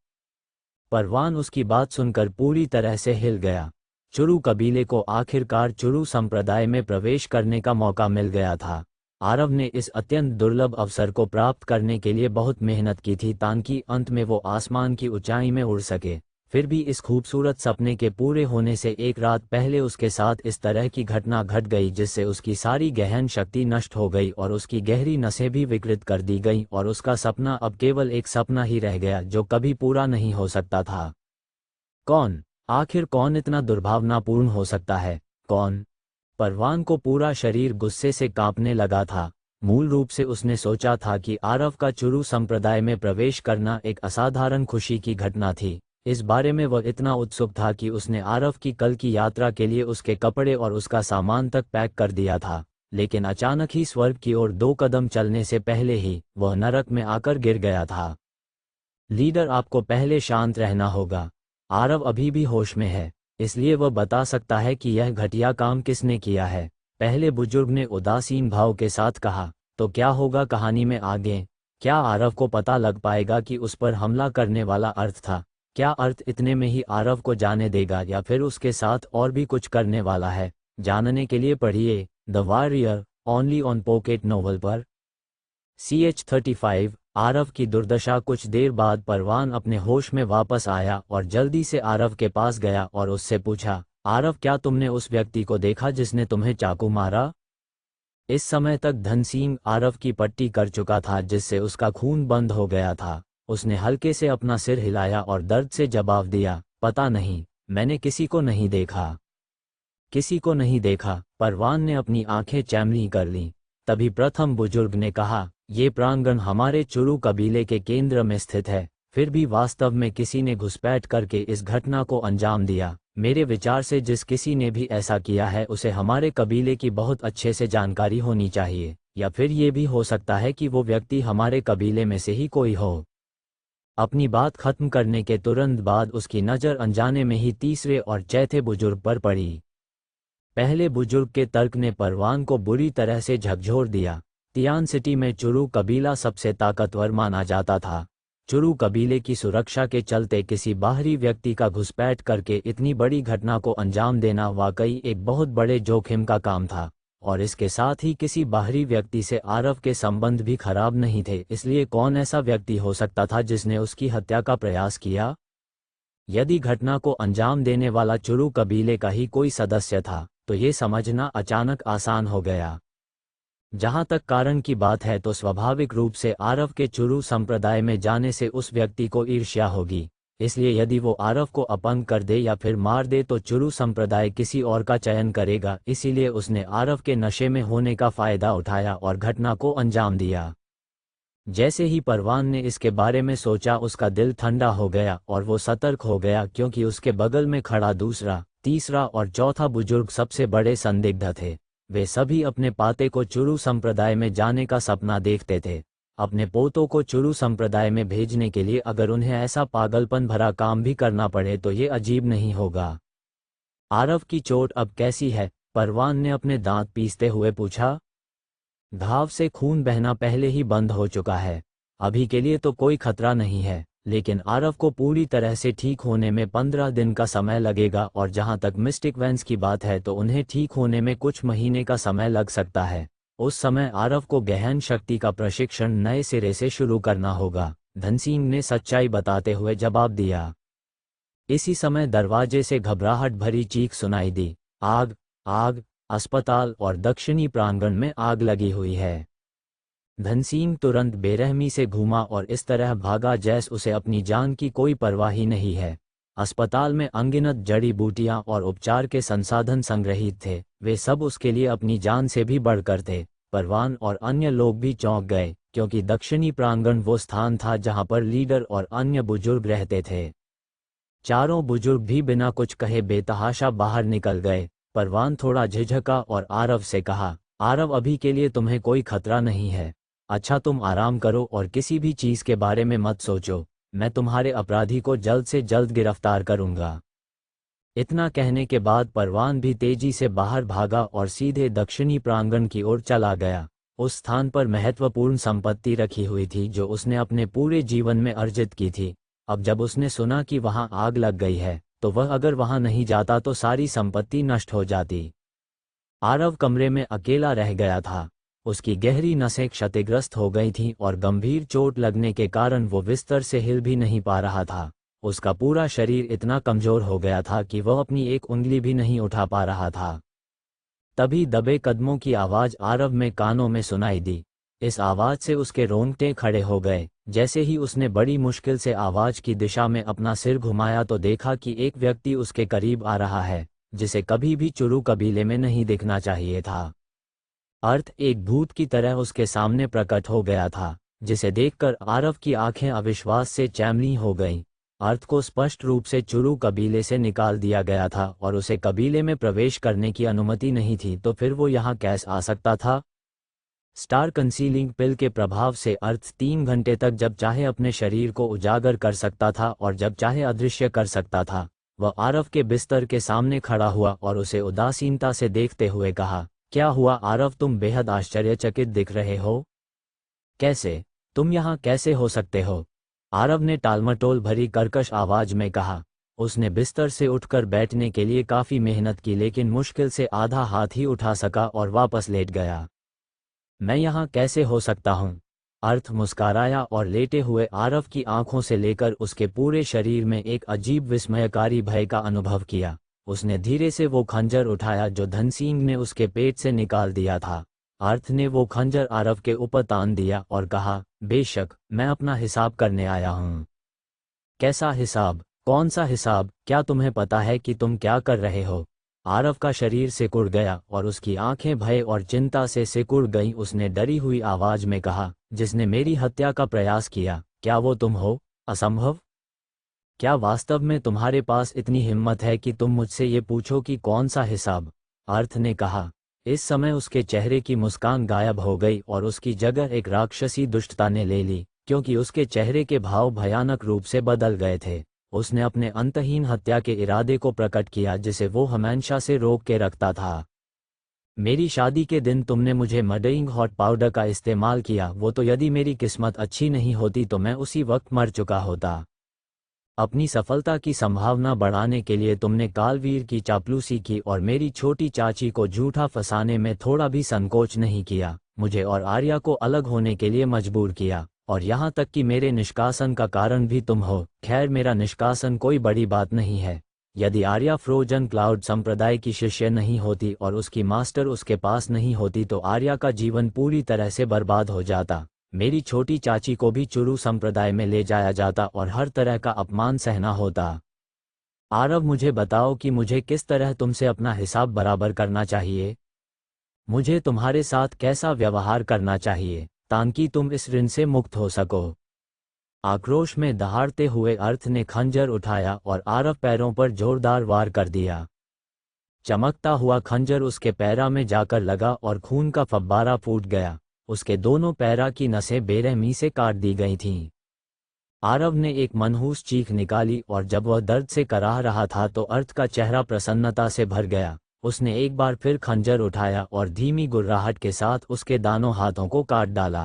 परवान उसकी बात सुनकर पूरी तरह से हिल गया। चुरू कबीले को आखिरकार चुरू संप्रदाय में प्रवेश करने का मौका मिल गया था। आरव ने इस अत्यंत दुर्लभ अवसर को प्राप्त करने के लिए बहुत मेहनत की थी ताकि अंत में वो आसमान की ऊंचाई में उड़ सके। फिर भी इस खूबसूरत सपने के पूरे होने से एक रात पहले उसके साथ इस तरह की घटना घट गई, जिससे उसकी सारी गहन शक्ति नष्ट हो गई और उसकी गहरी नसें भी विकृत कर दी गईं और उसका सपना अब केवल एक सपना ही रह गया जो कभी पूरा नहीं हो सकता था। कौन, आखिर कौन इतना दुर्भावनापूर्ण हो सकता है? कौन? परवान को पूरा शरीर गुस्से से कांपने लगा था। मूल रूप से उसने सोचा था कि आरव का चुरू संप्रदाय में प्रवेश करना एक असाधारण खुशी की घटना थी। इस बारे में वह इतना उत्सुक था कि उसने आरव की कल की यात्रा के लिए उसके कपड़े और उसका सामान तक पैक कर दिया था। लेकिन अचानक ही स्वर्ग की ओर 2 कदम चलने से पहले ही वह नरक में आकर गिर गया था। लीडर, आपको पहले शांत रहना होगा। आरव अभी भी होश में है, इसलिए वह बता सकता है कि यह घटिया काम किसने किया है। पहले बुजुर्ग ने उदासीन भाव के साथ कहा, तो क्या होगा कहानी में आगे? क्या आरव को पता लग पाएगा कि उस पर हमला करने वाला अर्थ था? क्या अर्थ इतने में ही आरव को जाने देगा या फिर उसके साथ और भी कुछ करने वाला है? जानने के लिए पढ़िए the warrior only on pocket novel पर। CH35। आरव की दुर्दशा। कुछ देर बाद परवान अपने होश में वापस आया और जल्दी से आरव के पास गया और उससे पूछा, आरव, क्या तुमने उस व्यक्ति को देखा जिसने तुम्हें चाकू मारा? इस समय तक धनसिंह आरव की पट्टी कर चुका था, जिससे उसका खून बंद हो गया था। उसने हल्के से अपना सिर हिलाया और दर्द से जवाब दिया, पता नहीं, मैंने किसी को नहीं देखा। किसी को नहीं देखा? परवान ने अपनी आंखें चैमली कर लीं। तभी प्रथम बुजुर्ग ने कहा, ये प्रांगण हमारे चुरू कबीले के केंद्र में स्थित है, फिर भी वास्तव में किसी ने घुसपैठ करके इस घटना को अंजाम दिया। मेरे विचार से जिस किसी ने भी ऐसा किया है उसे हमारे कबीले की बहुत अच्छे से जानकारी होनी चाहिए। या फिर ये भी हो सकता है कि वो व्यक्ति हमारे कबीले में से ही कोई हो। अपनी बात खत्म करने के तुरंत बाद उसकी नज़र अनजाने में ही तीसरे और चौथे बुजुर्ग पर पड़ी। पहले बुजुर्ग के तर्क ने परवान को बुरी तरह से झकझोर दिया। तियान सिटी में चुरू कबीला सबसे ताकतवर माना जाता था। चुरू कबीले की सुरक्षा के चलते किसी बाहरी व्यक्ति का घुसपैठ करके इतनी बड़ी घटना को अंजाम देना वाकई एक बहुत बड़े जोखिम का काम था, और इसके साथ ही किसी बाहरी व्यक्ति से आरव के संबंध भी खराब नहीं थे। इसलिए कौन ऐसा व्यक्ति हो सकता था जिसने उसकी हत्या का प्रयास किया? यदि घटना को अंजाम देने वाला चुरू कबीले का ही कोई सदस्य था तो ये समझना अचानक आसान हो गया। जहां तक कारण की बात है तो स्वाभाविक रूप से आरव के चुरू संप्रदाय में जाने से उस व्यक्ति को ईर्ष्या होगी। इसलिए यदि वो आरव को अपंग कर दे या फिर मार दे तो चुरू संप्रदाय किसी और का चयन करेगा। इसीलिए उसने आरव के नशे में होने का फायदा उठाया और घटना को अंजाम दिया। जैसे ही परवान ने इसके बारे में सोचा उसका दिल ठंडा हो गया और वो सतर्क हो गया, क्योंकि उसके बगल में खड़ा दूसरा, तीसरा और चौथा बुजुर्ग सबसे बड़े संदिग्ध थे। वे सभी अपने पाते को चुरू संप्रदाय में जाने का सपना देखते थे। अपने पोतों को चुरू संप्रदाय में भेजने के लिए अगर उन्हें ऐसा पागलपन भरा काम भी करना पड़े तो ये अजीब नहीं होगा। आरव की चोट अब कैसी है? परवान ने अपने दांत पीसते हुए पूछा। घाव से खून बहना पहले ही बंद हो चुका है। अभी के लिए तो कोई खतरा नहीं है, लेकिन आरव को पूरी तरह से ठीक होने में 15 दिन का समय लगेगा, और जहां तक मिस्टिक वेंस की बात है तो उन्हें ठीक होने में कुछ महीने का समय लग सकता है। उस समय आरव को गहन शक्ति का प्रशिक्षण नए सिरे से शुरू करना होगा, धनसिंह ने सच्चाई बताते हुए जवाब दिया। इसी समय दरवाजे से घबराहट भरी चीख सुनाई दी। आग, आग! अस्पताल और दक्षिणी प्रांगण में आग लगी हुई है। धनसिंह तुरंत बेरहमी से घूमा और इस तरह भागा जैसे उसे अपनी जान की कोई परवाह ही नहीं है। अस्पताल में अनगिनत जड़ी बूटियां और उपचार के संसाधन संग्रहित थे। वे सब उसके लिए अपनी जान से भी बढ़कर थे। परवान और अन्य लोग भी चौंक गए, क्योंकि दक्षिणी प्रांगण वो स्थान था जहां पर लीडर और अन्य बुजुर्ग रहते थे। चारों बुजुर्ग भी बिना कुछ कहे बेतहाशा बाहर निकल गए। परवान थोड़ा झिझका और आरव से कहा, आरव, अभी के लिए तुम्हें कोई खतरा नहीं है। अच्छा, तुम आराम करो और किसी भी चीज़ के बारे में मत सोचो। मैं तुम्हारे अपराधी को जल्द से जल्द गिरफ्तार करूंगा। इतना कहने के बाद परवान भी तेजी से बाहर भागा और सीधे दक्षिणी प्रांगण की ओर चला गया। उस स्थान पर महत्वपूर्ण संपत्ति रखी हुई थी जो उसने अपने पूरे जीवन में अर्जित की थी। अब जब उसने सुना कि वहां आग लग गई है तो वह अगर वहां नहीं जाता तो सारी संपत्ति नष्ट हो जाती। आरव कमरे में अकेला रह गया था। उसकी गहरी नसें क्षतिग्रस्त हो गई थीं और गंभीर चोट लगने के कारण वो बिस्तर से हिल भी नहीं पा रहा था। उसका पूरा शरीर इतना कमजोर हो गया था कि वह अपनी एक उंगली भी नहीं उठा पा रहा था। तभी दबे कदमों की आवाज़ आरव में कानों में सुनाई दी। इस आवाज़ से उसके रोंगटे खड़े हो गए। जैसे ही उसने बड़ी मुश्किल से आवाज़ की दिशा में अपना सिर घुमाया तो देखा कि एक व्यक्ति उसके करीब आ रहा है, जिसे कभी भी चुरू कबीले में नहीं दिखना चाहिए था। अर्थ एक भूत की तरह उसके सामने प्रकट हो गया था, जिसे देखकर आरव की आंखें अविश्वास से चैमली हो गईं। अर्थ को स्पष्ट रूप से चुरू कबीले से निकाल दिया गया था और उसे कबीले में प्रवेश करने की अनुमति नहीं थी, तो फिर वो यहाँ कैसे आ सकता था? स्टार कंसीलिंग पिल के प्रभाव से अर्थ 3 घंटे तक जब चाहे अपने शरीर को उजागर कर सकता था और जब चाहे अदृश्य कर सकता था। वह आरव के बिस्तर के सामने खड़ा हुआ और उसे उदासीनता से देखते हुए कहा, क्या हुआ आरव, तुम बेहद आश्चर्यचकित दिख रहे हो। कैसे? तुम यहाँ कैसे हो सकते हो? आरव ने टालमटोल भरी कर्कश आवाज में कहा। उसने बिस्तर से उठकर बैठने के लिए काफी मेहनत की, लेकिन मुश्किल से आधा हाथ ही उठा सका और वापस लेट गया। मैं यहाँ कैसे हो सकता हूँ? अर्थ मुस्काराया और लेटे हुए आरव की आंखों से लेकर उसके पूरे शरीर में एक अजीब विस्मयकारी भय का अनुभव किया। उसने धीरे से वो खंजर उठाया जो धनसिंह ने उसके पेट से निकाल दिया था। अर्थ ने वो खंजर आरव के ऊपर तान दिया और कहा, बेशक, मैं अपना हिसाब करने आया हूँ। कैसा हिसाब? कौन सा हिसाब? क्या तुम्हें पता है कि तुम क्या कर रहे हो? आरव का शरीर सिकुड़ गया और उसकी आंखें भय और चिंता से सिकुड़ गईं। उसने डरी हुई आवाज में कहा, जिसने मेरी हत्या का प्रयास किया, क्या वो तुम हो? असंभव। क्या वास्तव में तुम्हारे पास इतनी हिम्मत है कि तुम मुझसे ये पूछो कि कौन सा हिसाब? अर्थ ने कहा, इस समय उसके चेहरे की मुस्कान गायब हो गई और उसकी जगह एक राक्षसी दुष्टता ने ले ली, क्योंकि उसके चेहरे के भाव भयानक रूप से बदल गए थे। उसने अपने अंतहीन हत्या के इरादे को प्रकट किया जिसे वो हमेशा से रोक के रखता था। मेरी शादी के दिन तुमने मुझे मर्डरिंग हॉट पाउडर का इस्तेमाल किया, वो तो यदि मेरी किस्मत अच्छी नहीं होती तो मैं उसी वक्त मर चुका होता। अपनी सफलता की संभावना बढ़ाने के लिए तुमने कालवीर की चापलूसी की और मेरी छोटी चाची को झूठा फंसाने में थोड़ा भी संकोच नहीं किया। मुझे और आर्या को अलग होने के लिए मजबूर किया, और यहाँ तक कि मेरे निष्कासन का कारण भी तुम हो। खैर, मेरा निष्कासन कोई बड़ी बात नहीं है। यदि आर्या फ्रोजन क्लाउड संप्रदाय की शिष्य नहीं होती और उसकी मास्टर उसके पास नहीं होती तो आर्या का जीवन पूरी तरह से बर्बाद हो जाता। मेरी छोटी चाची को भी चुरू संप्रदाय में ले जाया जाता और हर तरह का अपमान सहना होता। आरव, मुझे बताओ कि मुझे किस तरह तुमसे अपना हिसाब बराबर करना चाहिए। मुझे तुम्हारे साथ कैसा व्यवहार करना चाहिए ताकि तुम इस ऋण से मुक्त हो सको। आक्रोश में दहाड़ते हुए अर्थ ने खंजर उठाया और आरव पैरों पर जोरदार वार कर दिया। चमकता हुआ खंजर उसके पैरा में जाकर लगा और खून का फव्वारा फूट गया। उसके दोनों पैरा की नसें बेरहमी से काट दी गई थीं। आरव ने एक मनहूस चीख निकाली और जब वह दर्द से कराह रहा था तो अर्थ का चेहरा प्रसन्नता से भर गया। उसने एक बार फिर खंजर उठाया और धीमी गुर्राहट के साथ उसके दानों हाथों को काट डाला।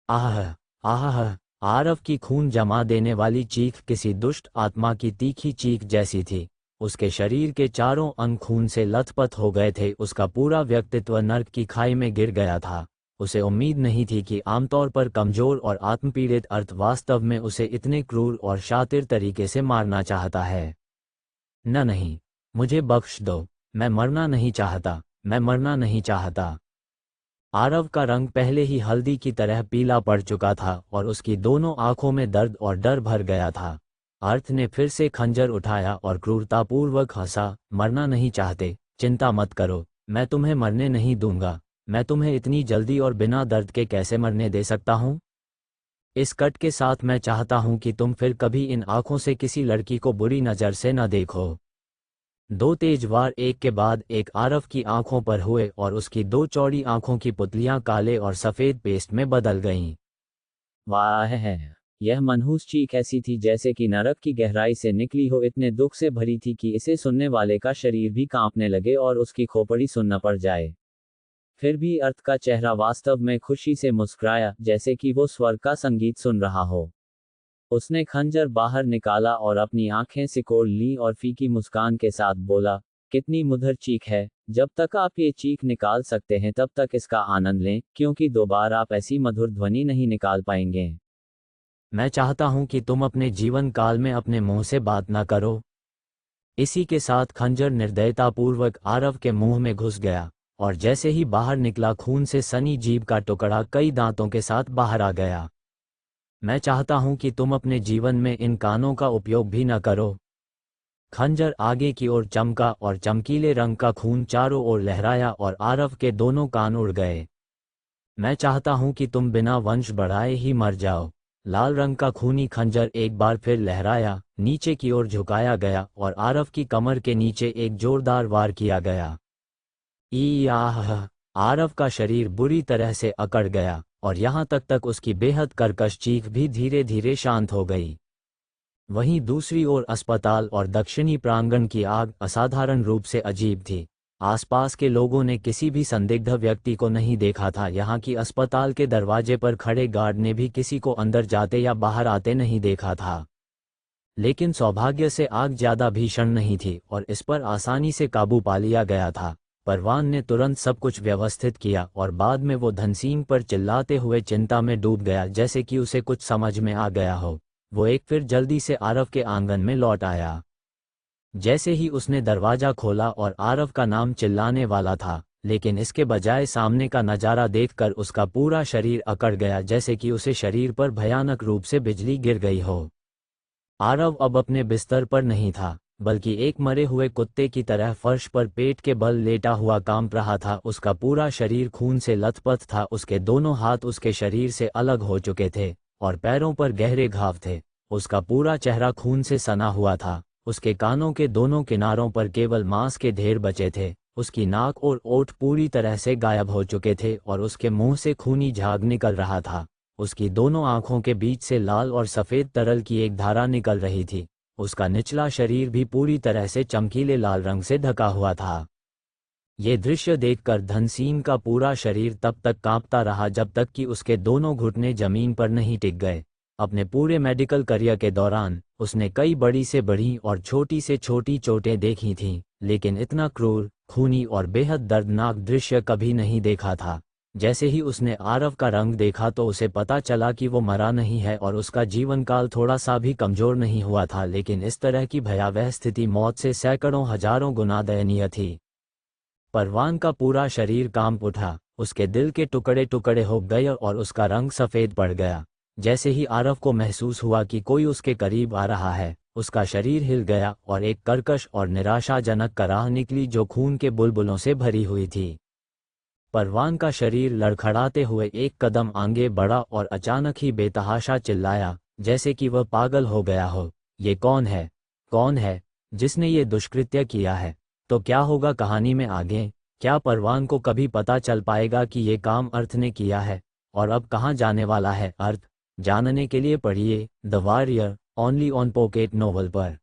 आह आह! आरव की खून जमा देने वाली चीख किसी दुष्ट आत्मा की तीखी चीख जैसी थी। उसके शरीर के चारों अंग खून से लथपथ हो गए थे। उसका पूरा व्यक्तित्व नर्क की खाई में गिर गया था। उसे उम्मीद नहीं थी कि आमतौर पर कमजोर और आत्मपीड़ित अर्थ वास्तव में उसे इतने क्रूर और शातिर तरीके से मारना चाहता है। नहीं, मुझे बख्श दो। मैं मरना नहीं चाहता, मैं मरना नहीं चाहता। आरव का रंग पहले ही हल्दी की तरह पीला पड़ चुका था और उसकी दोनों आंखों में दर्द और डर भर गया था। अर्थ ने फिर से खंजर उठाया और क्रूरतापूर्वक हंसा। मरना नहीं चाहते? चिंता मत करो, मैं तुम्हें मरने नहीं दूंगा। मैं तुम्हें इतनी जल्दी और बिना दर्द के कैसे मरने दे सकता हूँ? इस कट के साथ मैं चाहता हूँ कि तुम फिर कभी इन आंखों से किसी लड़की को बुरी नज़र से न देखो। दो तेज वार एक के बाद एक आरव की आंखों पर हुए और उसकी दो चौड़ी आंखों की पुतलियां काले और सफेद पेस्ट में बदल गईं। वाह है! यह मनहूस चीख ऐसी थी जैसे कि नरक की गहराई से निकली हो। इतने दुख से भरी थी कि इसे सुनने वाले का शरीर भी कांपने लगे और उसकी खोपड़ी सुनना पड़ जाए। फिर भी अर्थ का चेहरा वास्तव में खुशी से मुस्कुराया, जैसे कि वो स्वर्ग का संगीत सुन रहा हो। उसने खंजर बाहर निकाला और अपनी आंखें सिकोड़ लीं और फीकी मुस्कान के साथ बोला, कितनी मधुर चीख है। जब तक आप ये चीख निकाल सकते हैं तब तक इसका आनंद लें, क्योंकि दोबारा आप ऐसी मधुर ध्वनि नहीं निकाल पाएंगे। मैं चाहता हूं कि तुम अपने जीवन काल में अपने मुंह से बात ना करो। इसी के साथ खंजर निर्दयतापूर्वक आरव के मुंह में घुस गया और जैसे ही बाहर निकला खून से सनी जीभ का टुकड़ा कई दांतों के साथ बाहर आ गया। मैं चाहता हूं कि तुम अपने जीवन में इन कानों का उपयोग भी न करो। खंजर आगे की ओर चमका और चमकीले रंग का खून चारों ओर लहराया और आरव के दोनों कान उड़ गए। मैं चाहता हूं कि तुम बिना वंश बढ़ाए ही मर जाओ। लाल रंग का खूनी खंजर एक बार फिर लहराया, नीचे की ओर झुकाया गया और आरव की कमर के नीचे एक जोरदार वार किया गया। आह! आरव का शरीर बुरी तरह से अकड़ गया और यहाँ तक उसकी बेहद कर्कश चीख भी धीरे धीरे शांत हो गई। वहीं दूसरी ओर अस्पताल और दक्षिणी प्रांगण की आग असाधारण रूप से अजीब थी। आसपास के लोगों ने किसी भी संदिग्ध व्यक्ति को नहीं देखा था। यहाँ की अस्पताल के दरवाजे पर खड़े गार्ड ने भी किसी को अंदर जाते या बाहर आते नहीं देखा था। लेकिन सौभाग्य से आग ज्यादा भीषण नहीं थी और इस पर आसानी से काबू पा लिया गया था। परवान ने तुरंत सब कुछ व्यवस्थित किया और बाद में वो धनसीन पर चिल्लाते हुए चिंता में डूब गया, जैसे कि उसे कुछ समझ में आ गया हो। वो एक फिर जल्दी से आरव के आंगन में लौट आया। जैसे ही उसने दरवाजा खोला और आरव का नाम चिल्लाने वाला था, लेकिन इसके बजाय सामने का नज़ारा देखकर उसका पूरा शरीर अकड़ गया, जैसे कि उसे शरीर पर भयानक रूप से बिजली गिर गई हो। आरव अब अपने बिस्तर पर नहीं था, बल्कि एक मरे हुए कुत्ते की तरह फर्श पर पेट के बल लेटा हुआ कांप रहा था। उसका पूरा शरीर खून से लथपथ था। उसके दोनों हाथ उसके शरीर से अलग हो चुके थे और पैरों पर गहरे घाव थे। उसका पूरा चेहरा खून से सना हुआ था। उसके कानों के दोनों किनारों पर केवल मांस के ढेर बचे थे उसकी नाक और ओठ पूरी तरह से गायब हो चुके थे और उसके मुंह से खूनी झाग निकल रहा था। उसकी दोनों आंखों के बीच से लाल और सफ़ेद तरल की एक धारा निकल रही थी। उसका निचला शरीर भी पूरी तरह से चमकीले लाल रंग से ढका हुआ था। ये दृश्य देखकर धनसीन का पूरा शरीर तब तक कांपता रहा जब तक कि उसके दोनों घुटने जमीन पर नहीं टिक गए। अपने पूरे मेडिकल करियर के दौरान उसने कई बड़ी से बड़ी और छोटी से छोटी चोटें देखी थीं, लेकिन इतना क्रूर, खूनी और बेहद दर्दनाक दृश्य कभी नहीं देखा था। जैसे ही उसने आरव का रंग देखा तो उसे पता चला कि वो मरा नहीं है और उसका जीवन काल थोड़ा सा भी कमजोर नहीं हुआ था, लेकिन इस तरह की भयावह स्थिति मौत से सैकड़ों हजारों गुना दयनीय थी। परवान का पूरा शरीर कांप उठा, उसके दिल के टुकड़े टुकड़े हो गए और उसका रंग सफ़ेद पड़ गया। जैसे ही आरव को महसूस हुआ कि कोई उसके करीब आ रहा है, उसका शरीर हिल गया और एक कर्कश और निराशाजनक कराह निकली जो खून के बुलबुलों से भरी हुई थी। परवान का शरीर लड़खड़ाते हुए एक कदम आगे बढ़ा और अचानक ही बेतहाशा चिल्लाया, जैसे कि वह पागल हो गया हो। ये कौन है? कौन है जिसने ये दुष्कृत्य किया है? तो क्या होगा कहानी में आगे? क्या परवान को कभी पता चल पाएगा कि ये काम अर्थ ने किया है? और अब कहाँ जाने वाला है अर्थ? जानने के लिए पढ़िए the warrior only on pocket novel पर।